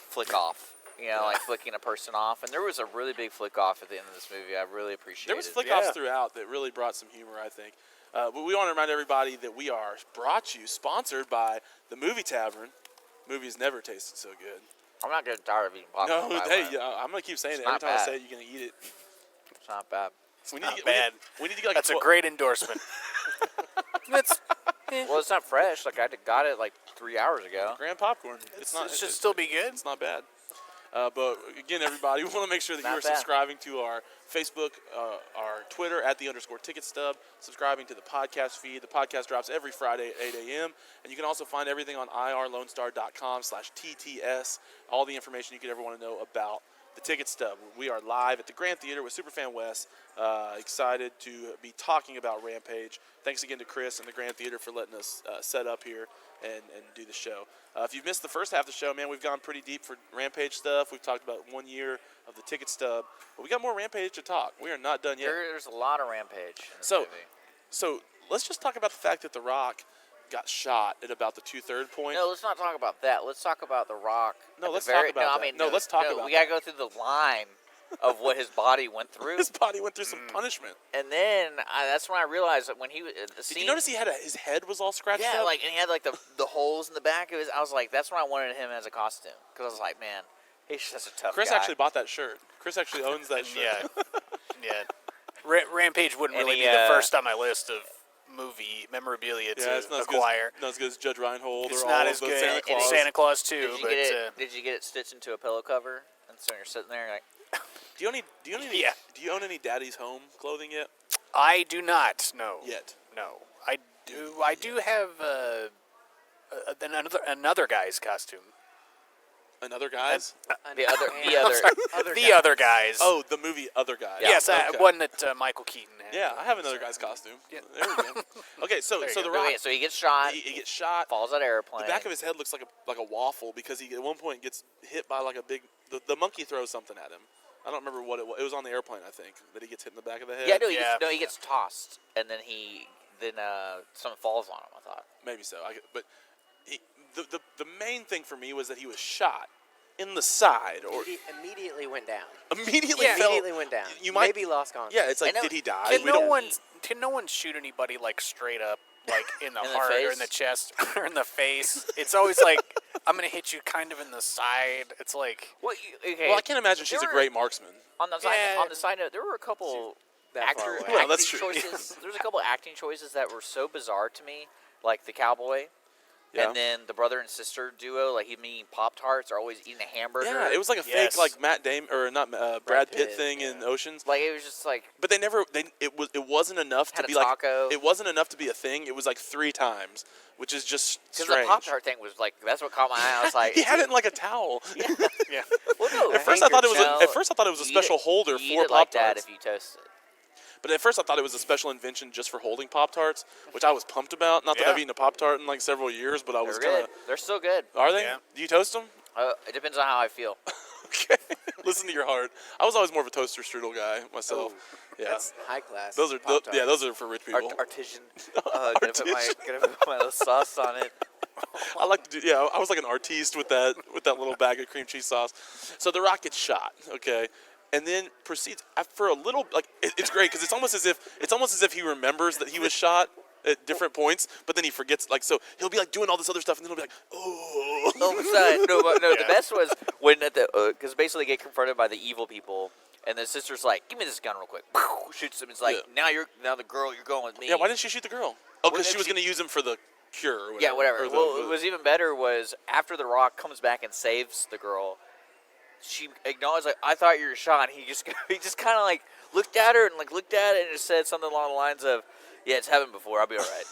flick off. You know, like flicking a person off. And there was a really big flick off at the end of this movie. I really appreciated it. There was flick offs throughout that really brought some humor, I think. But we want to remind everybody that we are sponsored by the Movie Tavern. Movies never tasted so good. I'm not getting tired of eating popcorn. No, I'm going to keep saying it. Every time I say it, you're going to eat it. It's not bad. We need to get like that's a great endorsement. Well, it's not fresh. Like I got it like 3 hours ago. Grand popcorn. It should still be good. It's not bad. But again, everybody, we want to make sure that you are subscribing to our Facebook, our Twitter @the_Ticket Stub, subscribing to the podcast feed. The podcast drops every Friday at 8 a.m. And you can also find everything on irlonestar.com/TTS, all the information you could ever want to know about the Ticket Stub. We are live at the Grand Theater with Superfan Wes. Excited to be talking about Rampage. Thanks again to Chris and the Grand Theater for letting us set up here and do the show. If you've missed the first half of the show, man, we've gone pretty deep for Rampage stuff. We've talked about 1 year of the Ticket Stub, but we got more Rampage to talk. We are not done yet. There's a lot of Rampage in this movie. So let's just talk about the fact that The Rock got shot at about the 2/3 point. No, let's not talk about that. Let's talk about The Rock. No, let's talk about that. Let's talk about We got to go through the line of what his body went through. His body went through some punishment. And then that's when I realized that when he the scene. Did you notice he had his head was all scratched up? Yeah, like, and he had like the holes in the back of his. I was like, that's when I wanted him as a costume, because I was like, man, he's just a tough Chris guy. actually bought that shirt. Chris actually owns that shirt. Yeah. Rampage wouldn't really be the first on my list of movie memorabilia to acquire. Not as good as Judge Reinhold it's or not all as of good Santa Claus. Santa Claus too. Did you get it stitched into a pillow cover And so you're sitting there like, Do you own any Daddy's Home clothing yet? I do not. No. Yet. No. I do. I do have another guy's costume. Another Guys? the other. The other guys. Oh, the movie Other Guys. yes, Okay. one that Michael Keaton had. Yeah, I have another guy's costume. Yeah. There we go. Okay, so There you The go. Rock, Wait, so he gets shot, he gets shot. falls out of airplane. The back of his head looks like a waffle because he at one point gets hit by like a big. The monkey throws something at him. I don't remember what it was. It was on the airplane, I think, that he gets hit in the back of the head. Yeah, no, he gets tossed, and then something falls on him. I thought. Maybe so. The main thing for me was that he was shot in the side, or He immediately went down. immediately Yeah, fell. immediately went down. You might maybe lost contact. Yeah, it's like, I know. did he die? Can We no don't- one shoot anybody like straight up, like in the In the heart or in face? the chest or in the face? It's always like I'm gonna hit you kind of in the side. It's like Well, okay. Well, I can't imagine she's a great marksman. On the side note, there were a couple that far acting away. Well, that's true. choices. There's a couple acting choices that were so bizarre to me, like the cowboy, Yeah. and then the brother and sister duo, like him eating Pop-Tarts or always eating a hamburger. Yeah, it was like a Yes. fake like Matt Damon or not Brad Pitt Pitt, thing yeah. in Oceans. like it was just like But it wasn't enough Had to a be like taco. it wasn't enough to be a thing. It was like 3 times, which is just because strange. the Pop-Tart thing was like that's what caught my eye. I was like, He had it in like a towel. yeah. well, no, At first I thought it was no, at first I thought it was a you eat special holder you eat for it like Pop that Tarts. if you toast it. But at first I thought it was a special invention just for holding Pop Tarts, which I was pumped about. Not that Yeah. I've eaten a Pop Tart in like several years, but I was They're kind good. They're still good. of. Are they? Yeah. Do you toast them? It depends on how I feel. Okay. Listen to your heart. I was always more of a toaster strudel guy myself. Yeah. That's high class. Those are Pop-Tart. those are for rich people. Artisan. Gonna put my little sauce on it. I like to do. Yeah, I was like an artiste with that little bag of cream cheese sauce. So The Rock gets shot. Okay. And then proceeds for a little like it's great because it's almost as if he remembers that he was shot at different points, but then he forgets. Like so, he'll be like doing all this other stuff, and then he'll be like, "Oh." No. The best was when because basically they get confronted by the evil people, and the sister's like, "Give me this gun real quick." Shoots him. It's like now the girl you're going with me. Yeah, why didn't she shoot the girl? Oh, because Well, she was she- going to use him for the cure. Or whatever. Yeah, whatever. Or Well, what was even better was after The Rock comes back and saves the girl, she acknowledged like, "I thought you were shot." And he just kind of like looked at her and just said something along the lines of, "Yeah, it's happened before. I'll be all right."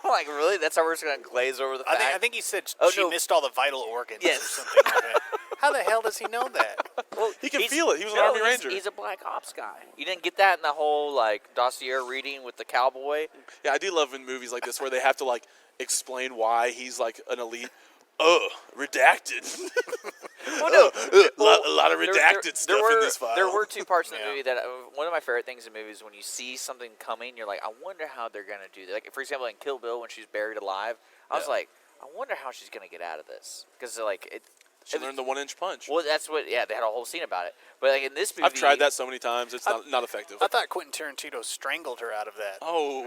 I'm like, really? That's how we're just gonna glaze over the fact? I think he said Oh, she no. missed all the vital organs Yes. or something like that. How the hell does he know that? Well, He can he's- feel it. He was an no, Army he's- Ranger. He's a Black Ops guy. You didn't get that in the whole like dossier reading with the cowboy. Yeah, I do love in movies like this where they have to like explain why he's like an elite. Redacted. Well, no. A lot of redacted stuff in this file. There were 2 parts in the Yeah. movie that one of my favorite things in movies when you see something coming, you're like, I wonder how they're gonna do that. Like for example, in Kill Bill when she's buried alive, I was Yeah. like, I wonder how she's gonna get out of this because like it. She learned the 1-inch punch. Well, that's what. Yeah, they had a whole scene about it. But like in this movie, I've tried that so many times. It's not effective. I thought Quentin Tarantino strangled her out of that. Oh.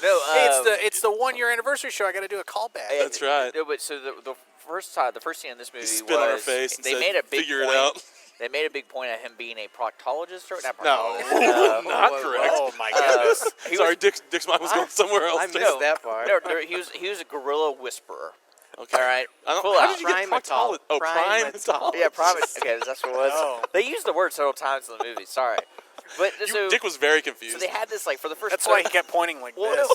No, Hey, it's the 1-year anniversary show. I got to do a callback. That's right. No, but so the first scene in this movie Spit was on her face and they said, made a big "Figure it point. out." They made a big point of him being a proctologist or not No, proctologist. not correct. Oh my goodness. He Sorry, was- Dick's mind was going somewhere else. I missed that part. No, he was a guerrilla whisperer. Okay. All right. How out. did you get proctologist? Oh, primatologist. Yeah, primatologist. Okay, that's what it was. Oh. They used the word several times in the movie. Sorry, but Dick was very confused. So they had this like for the first. That's why he kept pointing like Well, this.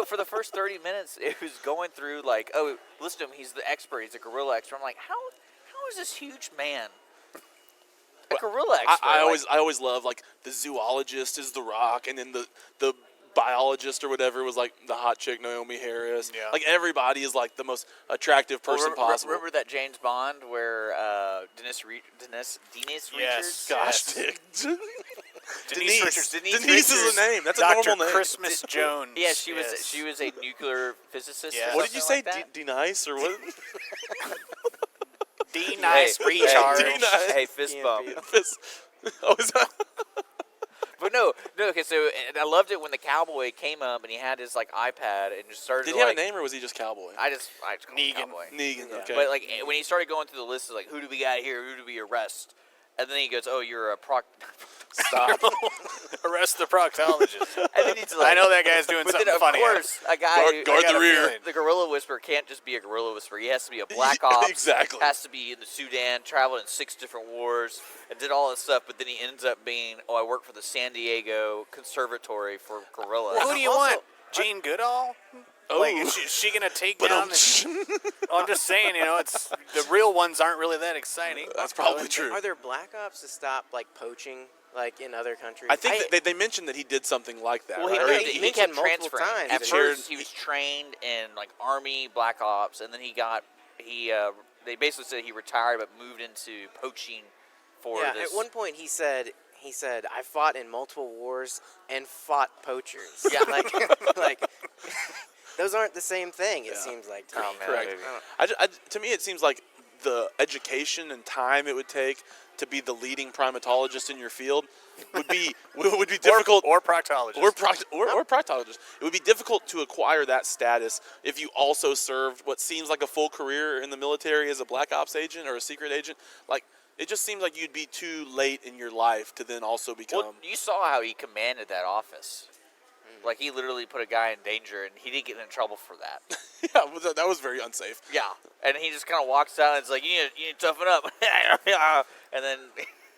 for the first 30 minutes, it was going through like, oh, listen to him, he's the expert, he's a gorilla expert. I'm like, how is this huge man a gorilla expert? I always love like the zoologist is The Rock, and then the biologist or whatever was like the hot chick Naomi Harris. Yeah. Like everybody is like the most attractive person possible. Remember that James Bond where Denise Yes. Richards? Gosh, Yes. Dick. Denise Richards. Denise is a name. That's a Dr. normal name. Christmas Jones. Yeah, she Yes. was a nuclear physicist. Yeah. Or What did you say? something like that. D-Nice or what? D-Nice Hey, recharge. D-Nice. Hey, fist bump. Oh, is that? But no. Okay, so and I loved it when the cowboy came up and he had his like iPad and just started. Did to, he have like, a name or was he just Cowboy? I just called him Negan. Cowboy. Negan. Okay. But like when he started going through the list of like who do we got here, who do we arrest, And then he goes, "Oh, you're a Stop. Arrest the proctologist. And then he's like, I know that guy's doing but something then, of funny. course, a guy Guard the rear. The gorilla whisperer can't just be a gorilla whisperer. He has to be a black ops. Exactly. Has to be in the Sudan, traveled in 6 different wars, and did all this stuff. But then he ends up being, I work for the San Diego Conservatory for Gorillas. Well, who do you want? Jane Goodall? Oh. Like, is she going to take But, down... I'm just saying, it's the real ones aren't really that exciting. That's probably true. Are there black ops to stop poaching in other countries? I think that they mentioned that he did something like that. Well, right? he mentioned kept multiple transferring. times. At He first, he was trained in Army Black Ops, and then they basically said he retired but moved into poaching for this. At one point he said, I fought in multiple wars and fought poachers. Yeah. like those aren't the same thing, it seems like to me. Oh, man, Correct. To me, it seems like the education and time it would take to be the leading primatologist in your field would be difficult. Or proctologist. Or proctologist. It would be difficult to acquire that status if you also served what seems like a full career in the military as a black ops agent or a secret agent. Like, it just seems like you'd be too late in your life to then also become... Well, you saw how he commanded that office. Like, he literally put a guy in danger, and he didn't get in trouble for that. Yeah, that was very unsafe. Yeah. And he just kind of walks out, and it's like, you need to toughen up. And then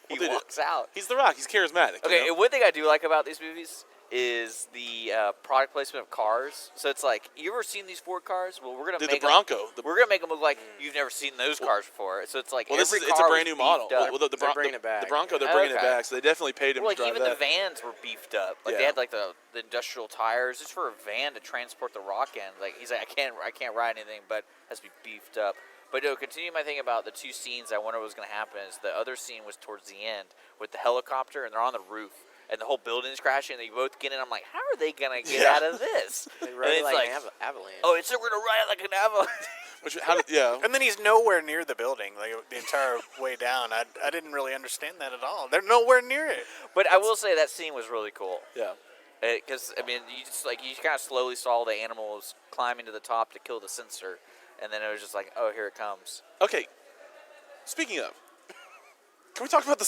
he walks out. He's The Rock. He's charismatic. Okay, you know? and one thing I do like about these movies is the product placement of cars. So it's like, you ever seen these Ford cars? Well, we're gonna make the Bronco. we're gonna make them look like you've never seen those cars before. So it's like Well, every it's a car brand was new model. beefed up. Well, They're bringing it back. The Bronco, they're bringing it Okay. back, so they definitely paid him Well, to like drive even that. the vans were beefed up. Like they Yeah. had like the industrial tires. Just for a van to transport the rock in. Like he's like, I can't ride anything, but it has to be beefed up. But no, continue my thing about the two scenes. I wonder what was going to happen. Is the other scene was towards the end with the helicopter, and they're on the roof, and the whole building's crashing. And they both get in. I'm like, how are they going to get out of this? They And rode it's like an avalanche. oh, it's we're going to ride it like an avalanche. And then he's nowhere near the building, like the entire way down. I didn't really understand that at all. They're nowhere near it. But I will say that scene was really cool. Yeah. Because I mean, you kind of slowly saw the animals climbing to the top to kill the sensor, and then it was just like, oh, here it comes. Okay. Speaking of, can we talk about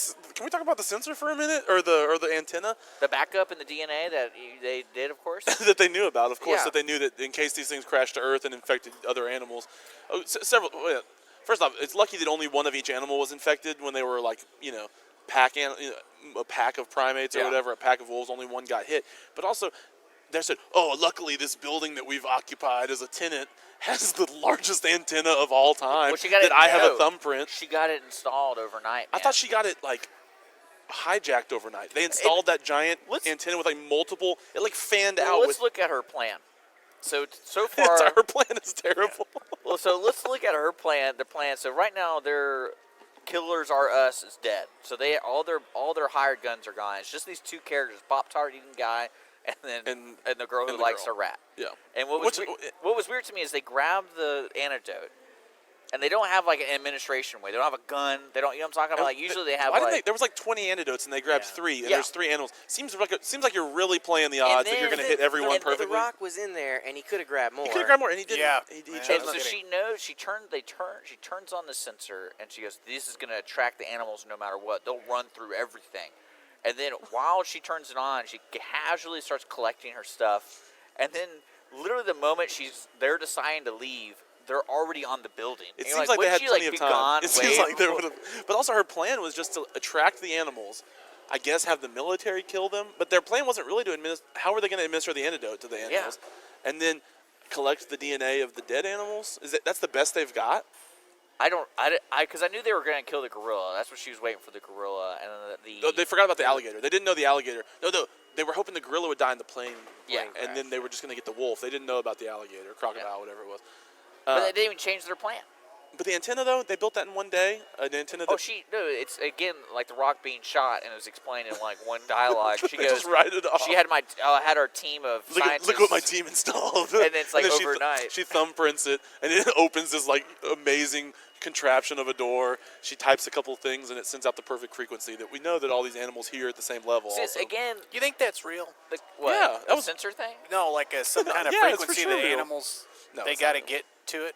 the sensor for a minute, or the antenna? The backup and the DNA that they did, of course. That they knew about, of course. Yeah. That they knew that in case these things crashed to Earth and infected other animals. Oh, several. Well, first off, it's lucky that only one of each animal was infected when they were like, a pack of primates or whatever, a pack of wolves. Only one got hit. But also, they said, oh, luckily this building that we've occupied as a tenant has the largest antenna of all time. Well, she got that I have a no, thumbprint. She got it installed overnight. I thought she got it like hijacked overnight. They installed that giant antenna with like multiple. It like fanned out. Let's look at her plan. So far, her plan is terrible. Well, so let's look at her plan. The plan. So right now, their Killers Are Us is dead. So all their hired guns are gone. It's just these two characters: Pop-Tart eating guy, and then and the girl who likes a rat. Yeah. And what was weird to me is they grabbed the antidote, and they don't have like an administration way. They don't have a gun. They don't. You know what I'm talking about? Like usually they have. There was like 20 antidotes, and they grabbed 3, and Yeah. there's 3 animals. Seems like you're really playing the odds that you're going to hit everyone perfectly. The Rock was in there, and he could have grabbed more. He could have grabbed more, and he didn't. Yeah. He And chose so not to. she knows. She turns on the sensor, and she goes, "This is going to attract the animals no matter what. They'll run through everything." And then while she turns it on, she casually starts collecting her stuff. And then literally the moment they're deciding to leave, they're already on the building. It And seems you're like they had wouldn't plenty she, of be time. gone It seems way like there before- would have. But also, her plan was just to attract the animals. I guess have the military kill them. But their plan wasn't really to administer. How were they going to administer the antidote to the animals? And then collect the DNA of the dead animals. That's the best they've got? Because I knew they were going to kill the gorilla. That's what she was waiting for, the gorilla. And then No, they forgot about the alligator. They didn't know the alligator. No, they were hoping the gorilla would die in the plane. Yeah. And then they were just going to get the wolf. They didn't know about the alligator, crocodile, whatever it was. But they didn't even change their plan. But the antenna, though, they built that in one day. An antenna that... It's again like The Rock being shot, and it was explained in like one dialogue. She They goes, just write it off. She had had our team of scientists. Look what my team installed. And it's like then overnight. She thumbprints it, and it opens this like amazing contraption of a door. She types a couple things, and it sends out the perfect frequency that we know that all these animals hear at the same level. See, also. again, You think that's real? Yeah, that was- sensor thing. No, like some kind of Yeah, it's for frequency sure that real. animals, No, they it's got to not get to it.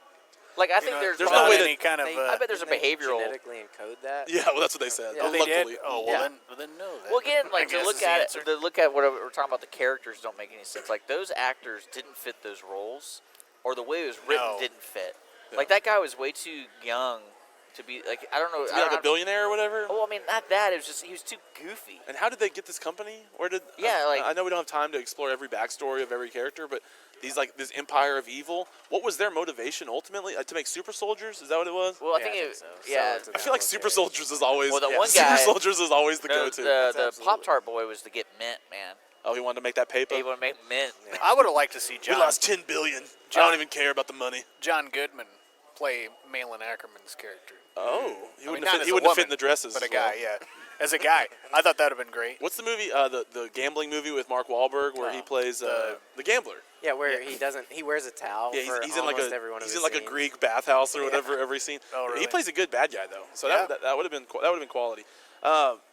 Like I think there's no way that any kind of. I bet there's a Didn't they behavioral. genetically encode that. Yeah, well, that's what they said. Yeah. Oh, they did. Luckily. Oh, well, then no. Well, again, like to guess look is the at answer. it, to look at what we're talking about, the characters don't make any sense. Like those actors didn't fit those roles, or the way it was written No. didn't fit. Yeah. Like that guy was way too young to be like I don't know. To be like a billionaire or whatever. Oh, I mean not that. It was just he was too goofy. And how did they get this company? Where did? Yeah, like- I know we don't have time to explore every backstory of every character, but these like this empire of evil. What was their motivation ultimately? To make super soldiers? Is that what it was? Well, I Yeah, think I it. think so. Yeah. So I feel like super soldiers is always. Well, the one super guy- soldiers is always the No, go-to. the absolutely. Pop Tart boy was to get mint, man. Oh, he wanted to make that paper. They want to make mint. I would have liked to see We John lost 10 billion. I John- don't even care about the money. John Goodman play Malin Ackerman's character. Oh, he I mean, wouldn't not have fit, as he a wouldn't have fit woman, in the dresses. But a as well. guy, yeah. As a guy, I thought that would have been great. What's the movie? The gambling movie with Mark Wahlberg where he plays the gambler. Yeah, where he wears a towel Yeah, for he's in like almost every one of he's his in like a scenes. Greek bathhouse or whatever every scene. Oh, really? He plays a good bad guy though, so Yeah. that would have been quality.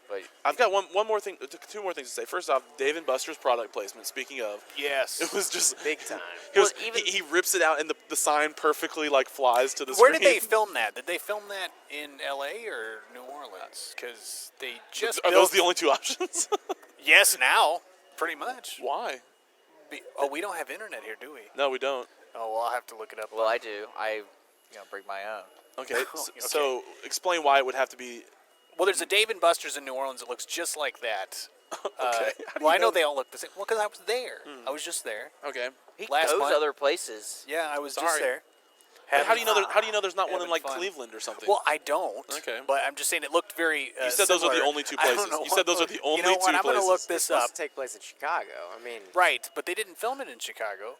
But I've got one more thing, two more things to say. First off, Dave and Buster's product placement. Speaking of, Yes. it was just Big time. Because Well, even- he rips it out and the sign perfectly like flies to the Where screen. did they film that? Did they film that in L.A. or New Orleans? Because they just Are those the only two options? Yes, now, pretty much. Why? We don't have internet here, do we? No, we don't. Oh, well, I'll have to look it up. well, I do. I bring my own. Okay, Oh, so explain why it would have to be. Well, there's a Dave and Buster's in New Orleans that looks just like that. Okay. How do Well, you I know know? they all look the same. Well, because I was there. I was just there. Okay. He Last goes month- other places. Yeah, I was just Sorry. there. But how do you know? How do you know there's not one in having like fun. Cleveland or something? Well, I don't. Okay. But I'm just saying it looked very. You said those are the similar. only two I don't places. know You said those are what- the only You know what? two I'm gonna look places. It's this supposed up. to take place in Chicago. I mean, Right, but they didn't film it in Chicago.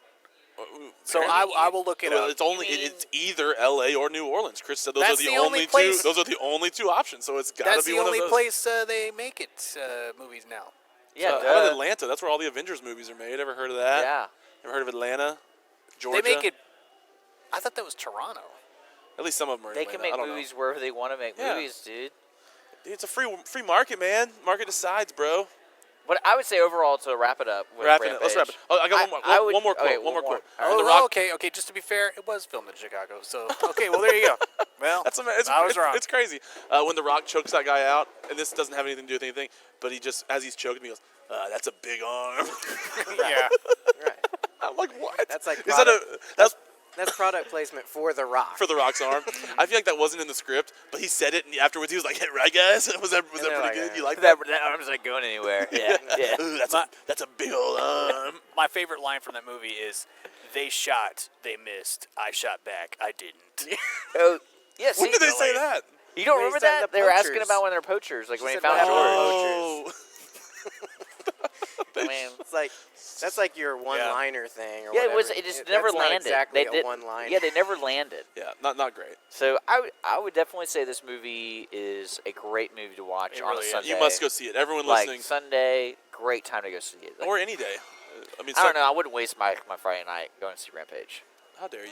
So Apparently- I will look it well, up. it's only it's either L.A. or New Orleans. Chris said those That's are the the only only two. place- Those are the only two options. So it's got to That's be the one only of those. place they make it movies now. Yeah, How about duh. Atlanta? That's where all the Avengers movies are made. Ever heard of that? Yeah. Ever heard of Atlanta? Georgia? They make it. I thought that was Toronto. At least some of them are. in They can Atlanta. make I don't know. movies wherever they want to make Yeah. movies, dude. It's a free market, man. Market decides, bro. But I would say overall to wrap it up. With Wrapping it. Let's wrap it. Rampage, Oh, I got I- one more. I would- one more quote. okay, one more quote. All right. On The Oh, Rock. okay. Just to be fair, it was filmed in Chicago. So okay, well there you go. Well, That's it's, I was it's, wrong. It's crazy. When The Rock chokes that guy out, and this doesn't have anything to do with anything, but he just, as he's choking me, he goes, "That's a big arm." Yeah. right. I'm like, what? That's like Is that That's product placement for The Rock. for The Rock's arm? I feel like that wasn't in the script, but he said it, and afterwards he was like, "Hey, right, guys? Was that pretty they're like, good? "Yeah." You like that?" that arm's not going anywhere. Yeah, yeah. Ooh, that's a big old arm. My favorite line from that movie is, "They shot, they missed. I shot back, I didn't." Oh, yeah. When see, did they say that? You don't When he remember said that? the They were asking poachers. about when they're poachers, like She when he said found when George. they- I mean, It's like that's like your one-liner thing. Or yeah, it whatever. was. It just never that's not landed. exactly They a did. one-liner. Yeah, they never landed. Yeah, not great. So I would definitely say this movie is a great movie to watch It on really a is. Sunday. You must go see it. Everyone like listening, Sunday, great time to go see it. Like, or any day. I mean, I don't know. I wouldn't waste my Friday night going to see Rampage. How dare you?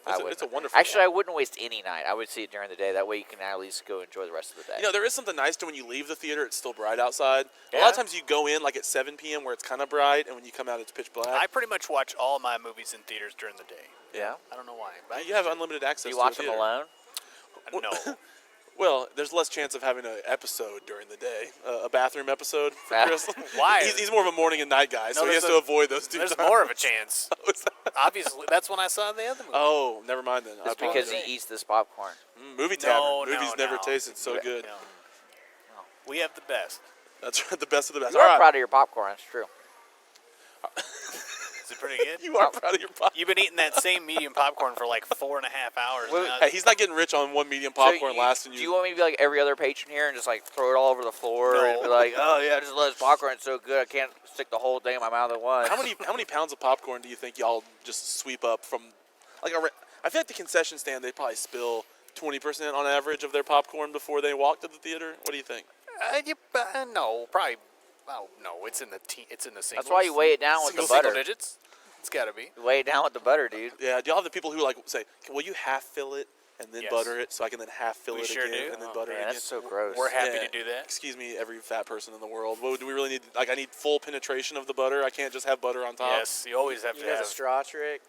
I It's a wouldn't. wonderful. Actually, I wouldn't waste any night. I would see it during the day. That way, you can at least go enjoy the rest of the day. You know, there is something nice to when you leave the theater, it's still bright outside. A lot Yeah. of times you go in like at 7 p.m. where it's kind of bright, and when you come out, it's pitch black. I pretty much watch all my movies in theaters during the day. yeah. I don't know why. But You have unlimited access. Do you to a watch them theater. alone? No. Well, there's less chance of having an episode during the day, a bathroom episode for Yeah. Chris. Why? He's more of a morning and night guy, so he there's has to avoid those two There's times. more of a chance. Obviously, that's when I saw the other movie. Oh, never mind then. I It's because apologize. he eats this popcorn. Movie tavern. No, Movies no, never no. tasted so good. No. We have the best. That's right, the best of the best. You All are right. proud of your popcorn. That's true. Is it pretty good? You are proud of your popcorn. You've been eating that same medium popcorn for like 4.5 hours. Well, now. Hey, he's not getting rich on one medium popcorn So lasting Do you want me to be like every other patron here and just like throw it all over the floor and be No. like, oh yeah, just let this popcorn. It's so good. I can't stick the whole thing in my mouth at once. How many pounds of popcorn do you think y'all just sweep up from? I feel like the concession stand, they probably spill 20% on average of their popcorn before they walk to the theater. What do you think? No, probably. Oh no, it's in the singles. That's why you weigh it down with the Single butter. digits. It's got to be. Weigh it down with the butter, dude. Yeah, do y'all have the people who like say, "Will you half fill it and then Yes. butter it, so I can then half fill We it sure again do. and then Oh, butter it Man, again?" that's so gross. We're happy Yeah. to do that. Excuse me, every fat person in the world. What do we really need? Like, I need full penetration of the butter. I can't just have butter on top. Yes, you always have You to know the have. straw trick?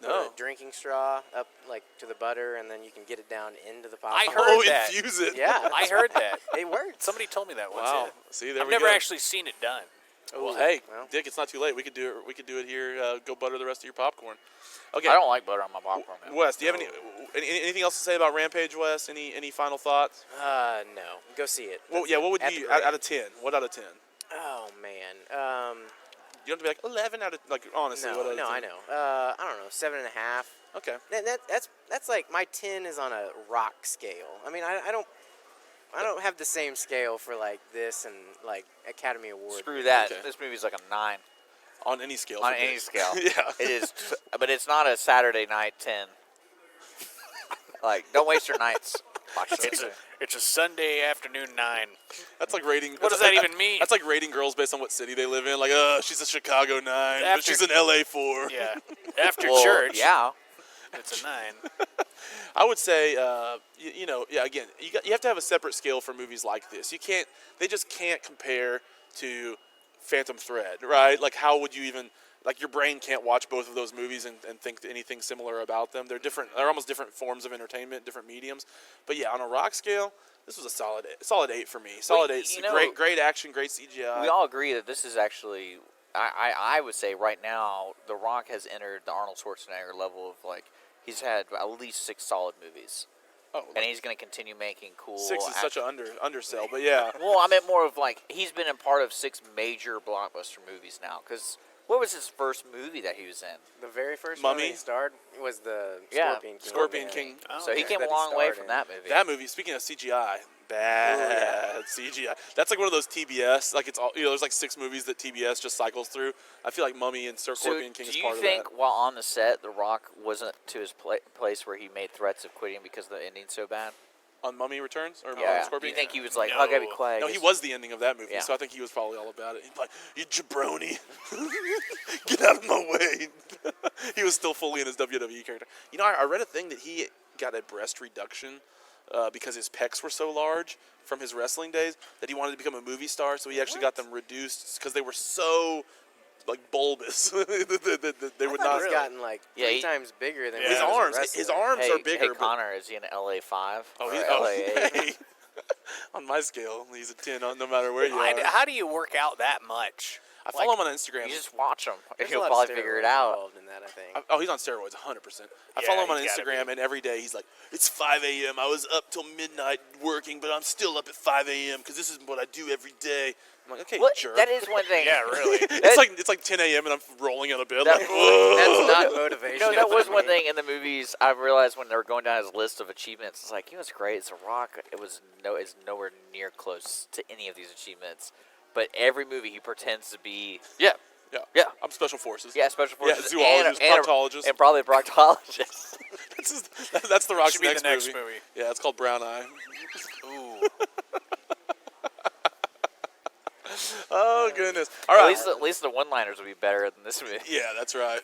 put No. a drinking straw up like to the butter, and then you can get it down into the I popcorn. heard that. infuse it. Yeah, I heard that. it works. Somebody told me that once. Wow. Yeah. See, there I've we never go. actually seen it done. Well, hey, well. Dick, it's not too late. We could do it. We could do it here. Go butter the rest of your popcorn. Okay. I don't like butter on my popcorn, man. Wes, do you have anything else to say about Rampage, Wes? Any final thoughts? No. Go see it. Well, That's yeah. it. What would At you the out of 10? What out of 10? Oh man. You don't have to be like 11 out of like honestly. what out of 10? I know. I don't know. 7.5. Okay. That's like my 10 is on a rock scale. I mean, I don't have the same scale for like this and like Academy Award. Screw that. Okay. This movie's like a 9 On any scale. on for any Dick. scale. Yeah. It is, but it's not a Saturday night 10. Like, don't waste your nights. It's a Sunday afternoon 9. That's like rating. What does that even mean? That's like rating girls based on what city they live in. Like, she's a Chicago 9, but After- she's an LA 4. Yeah. After Well, church, Yeah. it's a 9. I would say, again, you have to have a separate scale for movies like this. They just can't compare to Phantom Thread, right? Like, how would you even, like, your brain can't watch both of those movies and think anything similar about them. They're different. They're almost different forms of entertainment, different mediums. But yeah, on a rock scale, this was a solid 8 for me. Solid 8. you know, Great action, great CGI. We all agree that this is actually, I would say right now, The Rock has entered the Arnold Schwarzenegger level of, like, he's had at least 6 solid movies. Oh, And he's going to continue making cool 6 is action. such an undersell, but yeah. Well, I meant more of, like, he's been a part of 6 major blockbuster movies now. Because what was his first movie that he was in? The very first Mummy? one he starred was the Yeah, Scorpion King. Scorpion Yeah. King. Oh, So he okay. came a That he long way starred from in. that movie. That movie, speaking of CGI, bad CGI. That's like one of those TBS. Like, it's all, there's like 6 movies that TBS just cycles through. I feel like Mummy and So Scorpion King is do part you of that. think while on the set, The Rock wasn't to his place where he made threats of quitting because the ending's so bad? On Mummy Returns or Yeah. Do Scorpion? you think he was like, I gotta be No. quiet? No, he was the ending of that movie, Yeah. so I think he was probably all about it. He's like, you jabroni, get out of my way. He was still fully in his WWE character. You know, I read a thing that he got a breast reduction because his pecs were so large from his wrestling days that he wanted to become a movie star, so he actually got them reduced because they were so like bulbous. They would not. He's gotten like Yeah, 3 he- times bigger than Yeah. when His he was a arms, wrestler. his arms Hey, are bigger. hey but- Connor, is he in LA5? Oh, or he's LA8? hey. On my scale, he's a 10 no matter where you are. How do you work out that much? I follow him on Instagram. You just watch him, and There's a he'll lot of probably figure it steroids out. involved in that, I think. Oh, he's on steroids, 100%. I Yeah, follow him on he's gotta Instagram, be. and every day he's like, it's 5 a.m. I was up till midnight working, but I'm still up at 5 a.m. because this is what I do every day. I'm like, okay, What? jerk. That is one thing. Yeah, really. it's like 10 a.m. and I'm rolling out of bed. That- Like, whoa. That's not motivation. No, that was for one me. thing in the movies. I realized when they were going down his list of achievements, it's like, what's great? It's a Rock. It's nowhere near close to any of these achievements. But every movie he pretends to be, Yeah. Yeah. I'm special forces. yeah, special Yeah, forces, zoologist, proctologist. and probably a proctologist. That's the Rock's Should be the next next movie. movie. Yeah, it's called Brown Eye. Ooh. Oh, goodness. All right. At least the one-liners would be better than this movie. Yeah, that's right.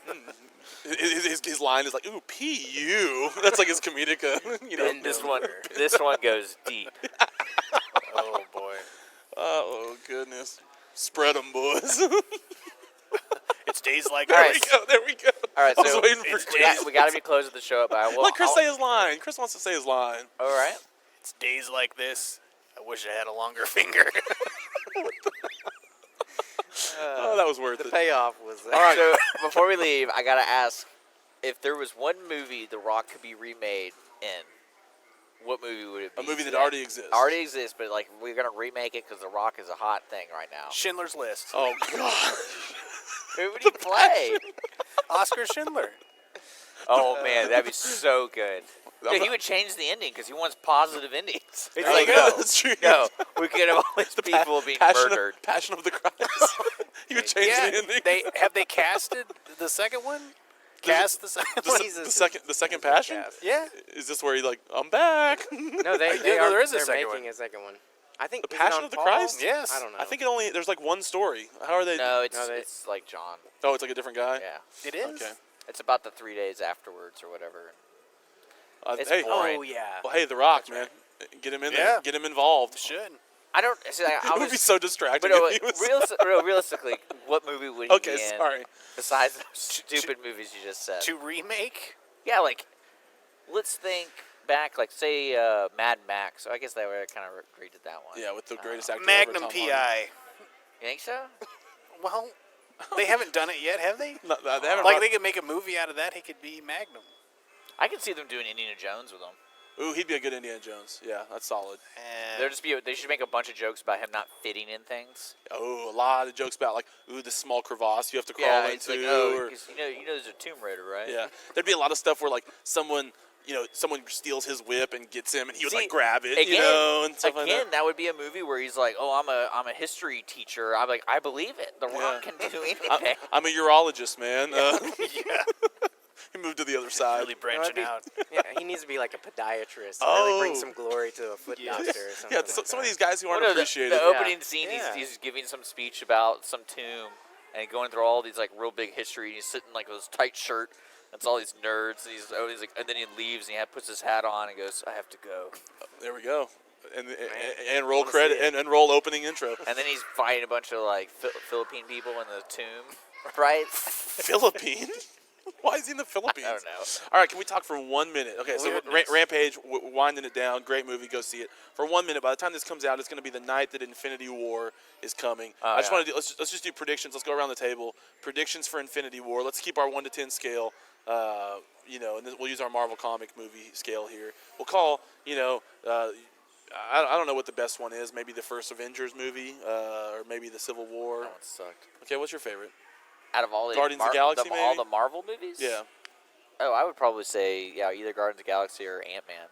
His line is like, ooh, P.U. That's like his comedic, Bend This over. one goes deep. Oh boy. Oh, goodness. Spread 'em, boys. It's days like All There right. we go. There we go. All right, I was so waiting for it's Chris. we got to be closing the show up. Let Chris say his line. Chris wants to say his line. All right. It's days like this. I wish I had a longer finger. Oh, that was worth The it. payoff was All right. So before we leave, I gotta ask: if there was one movie The Rock could be remade in, what movie would it be? A movie that today? already exists. Already exists, but like we're gonna remake it because The Rock is a hot thing right now. Schindler's List. Oh, God. Who would you play? Oscar Schindler. Oh man, that'd be so good. Yeah, he would change the ending because he wants positive endings. It's Oh, like, yeah, no, that's true. no, we could have all these people being murdered. Passion of the Christ. He would change Yeah, the ending. they casted the second one. Cast the second the, one. se- the second Passion. cast. Yeah. Is this where he like, I'm back? No, they didn't know there is a they're second making one. a second one. I think The is it Passion on of the Paul? Christ? Yes. I don't know. I think there's like one story. How are they? No, No, they- it's like John. Oh, it's like a different guy. Yeah, It is. Okay. it's about the 3 days afterwards or whatever. It's Hey, boring. Oh yeah. well, hey, The Rock, man, get him in Yeah. there. Get him involved. Should. I don't. See, I It would was, be so distracting. But no, if he was... realistically, what movie would he Okay, be in sorry. besides those stupid movies you just said? To remake? Yeah, like, let's think back, like, say, Mad Max. So I guess they were kind of agreed to that one. Yeah, with the greatest actor Magnum ever, Tom Hardy. PI. You think so? Well, they haven't done it yet, have they? No, they haven't Like, brought- they could make a movie out of that. He could be Magnum. I can see them doing Indiana Jones with him. Ooh, he'd be a good Indiana Jones. Yeah, that's solid. They should make a bunch of jokes about him not fitting in things. Oh, a lot of jokes about like, ooh, this small crevasse you have to crawl Yeah, into. it's like, oh, or, 'cause you know, there's a Tomb Raider, right? yeah, there'd be a lot of stuff where like someone steals his whip and gets him, and he would like grab it, again, and stuff like that. that would be a movie where he's like, "Oh, I'm a history teacher." I'm like, I believe it. The Rock can do anything. I'm a urologist, man. Yeah. He moved to the other side. Really branching out. Yeah, he needs to be like a podiatrist. Oh. Really bring some glory to a foot doctor or something. Yeah, some of these guys who aren't Well, no, appreciated. The opening scene, Yeah. he's giving some speech about some tomb, and going through all these like real big history. And he's sitting like with his tight shirt. That's all these nerds. And he's like, and then he leaves and he puts his hat on and goes, "I have to go." There we go. And roll credit and roll opening intro. And then he's fighting a bunch of like Philippine people in the tomb, right? Philippine? Why is he in the Philippines? I don't know. All right, can we talk for 1 minute? Okay, so Weirdness. Rampage, winding it down, great movie, go see it. For 1 minute, by the time this comes out, it's going to be the night that Infinity War is coming. I just want to do, let's just do predictions. Let's go around the table. Predictions for Infinity War. Let's keep our 1 to 10 scale, and then we'll use our Marvel comic movie scale here. We'll call, I don't know what the best one is. Maybe the first Avengers movie, or maybe the Civil War. That one sucked. Okay, what's your favorite? Out of all the Guardians of the Galaxy, all maybe? the Marvel movies? Yeah. Oh, I would probably say either Guardians of the Galaxy or Ant-Man.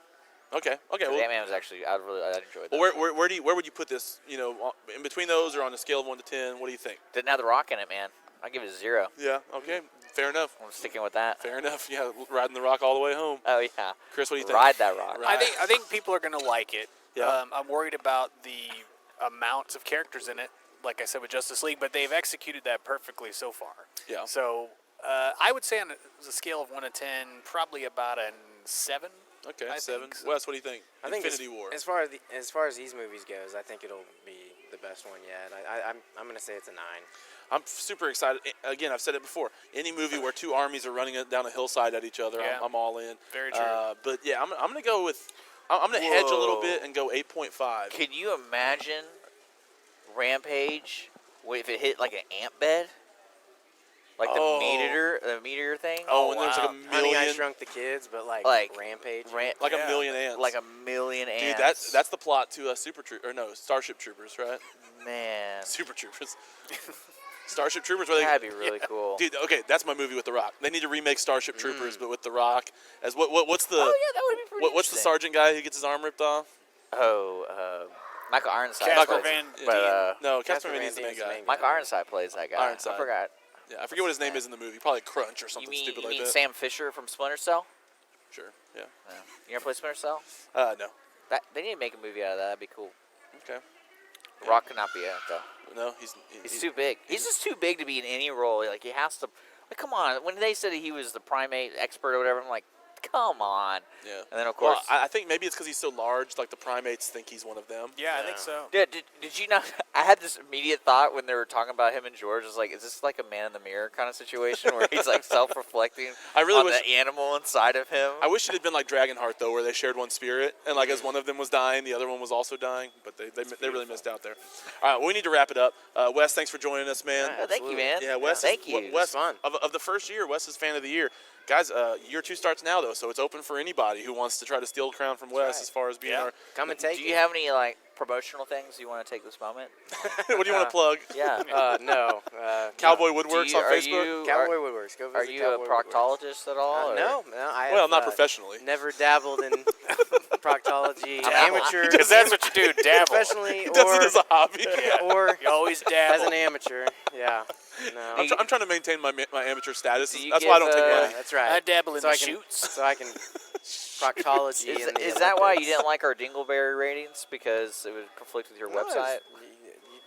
Okay. Well, Ant-Man was actually I enjoyed that. well, where would you put this? In between those, or on a scale of 1 to 10? What do you think? Didn't have The Rock in it, man. I'd give it a 0. Yeah. Okay. Fair enough. I'm sticking with that. Fair enough. Yeah, riding the rock all the way home. Oh yeah. Chris, what do you think? Ride that rock. Right. I think people are gonna like it. Yeah. I'm worried about the amount of characters in it. Like I said with Justice League, but they've executed that perfectly so far. Yeah. So I would say on a scale of 1 to 10, probably about a 7. Okay, I 7. think so. Wes, what do you think? I think Infinity War. as far as these movies goes, I think it'll be the best one yet. I'm gonna say it's a 9. I'm super excited. Again, I've said it before. Any movie where two armies are running down a hillside at each other, Yeah. I'm all in. Very true. But yeah, I'm gonna go with. I'm gonna hedge a little bit and go 8.5. Can you imagine Rampage if it hit like an ant bed? Like Oh. the meteor thing? Oh, and there's like a Honey, million, I Shrunk the Kids, but like Rampage. like a million ants. Like a million Dude, ants. that's the plot to Starship Troopers, right? Man. Super Troopers. Starship Troopers, where they That'd be really cool. Dude, okay, that's my movie with The Rock. They need to remake Starship Troopers, but with The Rock as what's the Oh yeah, that would be pretty. what's the interesting. sergeant guy who gets his arm ripped off? Michael Ironside. Casper plays- Van but, No, Casper Casper Van Van Dien's the main Dien's the guy. main Michael Ironside plays that guy. Ironside. I forgot. Yeah, I forget what his name is in the movie. Probably Crunch or You something mean, stupid you like mean that. Sam Fisher from Splinter Cell? Sure. Yeah. Yeah. You ever play Splinter Cell? No. They need to make a movie out of that. That'd be cool. Okay. Rock could not be in it though. No, He's too big. He's just too big to be in any role. Like he has to. Like, come on. When they said he was the primate expert or whatever, I'm like, come on. Yeah. And then of course. Well, I think maybe it's because he's so large. Like the primates think he's one of them. Yeah, I think so. Did you not? I had this immediate thought when they were talking about him and George. Is like, is this like a man in the mirror kind of situation where he's like self-reflecting I really on wish- the animal inside of him? I wish it had been like Dragonheart though, where they shared one spirit, and like as one of them was dying, the other one was also dying. But they really missed out there. All right, well, we need to wrap it up. Wes, thanks for joining us, man. Thank you, man. Yeah, Wes. Thank you. Wes, fun. Of the first year, Wes is fan of the year. Guys, year 2 starts now though, so it's open for anybody who wants to try to steal the crown from Wes as far as being our. Come and take Do it. you have any like promotional things you want to take this moment? What do you want to plug? Yeah. No. Cowboy Woodworks on Facebook. Cowboy Woodworks. Go Are visit you Cowboy a Woodworks. proctologist at all? or- No. I Well, have, not professionally. Never dabbled in proctology, Dabble. amateur, Because that's what you do, dabble. professionally, He does it as a hobby. or You always as dabble. an amateur. Yeah. No. I'm trying to maintain my amateur status. Do you That's why I don't give, take Yeah, money. that's right. I dabble in so the I can, shoots. So I can proctology. Is, in the is that why you Olympics. didn't like our Dingleberry ratings? Because it would conflict with your No, website?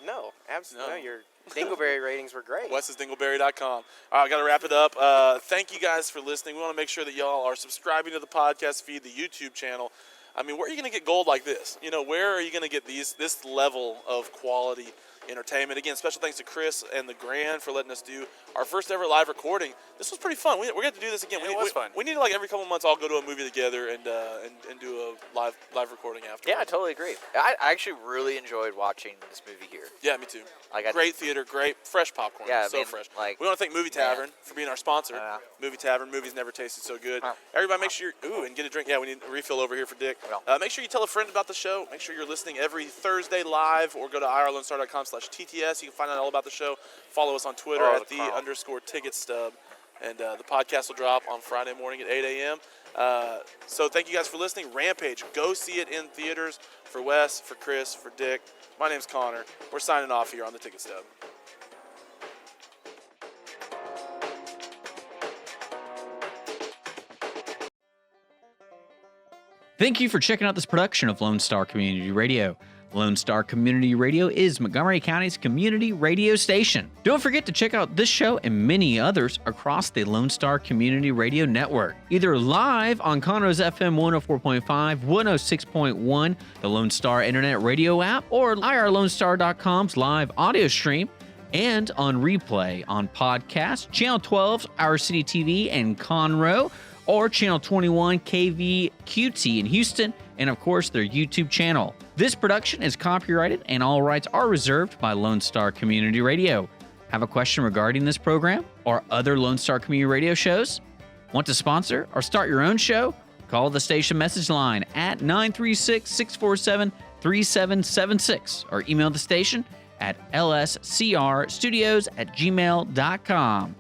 No, absolutely. No. No, your Dingleberry ratings were great. WesIsDingleberry.com. All right, I got to wrap it up. Thank you guys for listening. We want to make sure that y'all are subscribing to the podcast feed, the YouTube channel. I mean, where are you going to get gold like this? You know, where are you going to get this level of quality entertainment? Again, special thanks to Chris and the Grand for letting us do our first ever live recording. This was pretty fun. We're going to do this again. It was fun. We need to, like, every couple of months all go to a movie together and do a live recording after. Yeah, I totally agree. I actually really enjoyed watching this movie here. Yeah, me too. Like, great theater, great fresh popcorn. Yeah, so I mean, fresh. like, we want to thank Movie Tavern for being our sponsor. Movie Tavern, movies never tasted so good. Everybody, make sure and get a drink. Yeah, we need a refill over here for Dick. Make sure you tell a friend about the show. Make sure you're listening every Thursday live, or go to irlonestar.com/TTS. You can find out all about the show. Follow us on Twitter at @the_ticket stub. And the podcast will drop on Friday morning at 8 a.m. So thank you guys for listening. Rampage, go see it in theaters. For Wes, for Chris, for Dick, my name's Connor. We're signing off here on the Ticket Stub. Thank you for checking out this production of Lone Star Community Radio. Lone Star Community Radio is Montgomery County's community radio station. Don't forget to check out this show and many others across the Lone Star Community Radio Network, either live on Conroe's FM 104.5, 106.1, the Lone Star Internet Radio app, or irlonestar.com's live audio stream, and on replay on podcast, Channel 12's Our City TV in Conroe, or Channel 21 KVQT in Houston, and of course their YouTube channel. This production is copyrighted and all rights are reserved by Lone Star Community Radio. Have a question regarding this program or other Lone Star Community Radio shows? Want to sponsor or start your own show? Call the station message line at 936-647-3776 or email the station at lscrstudios@gmail.com.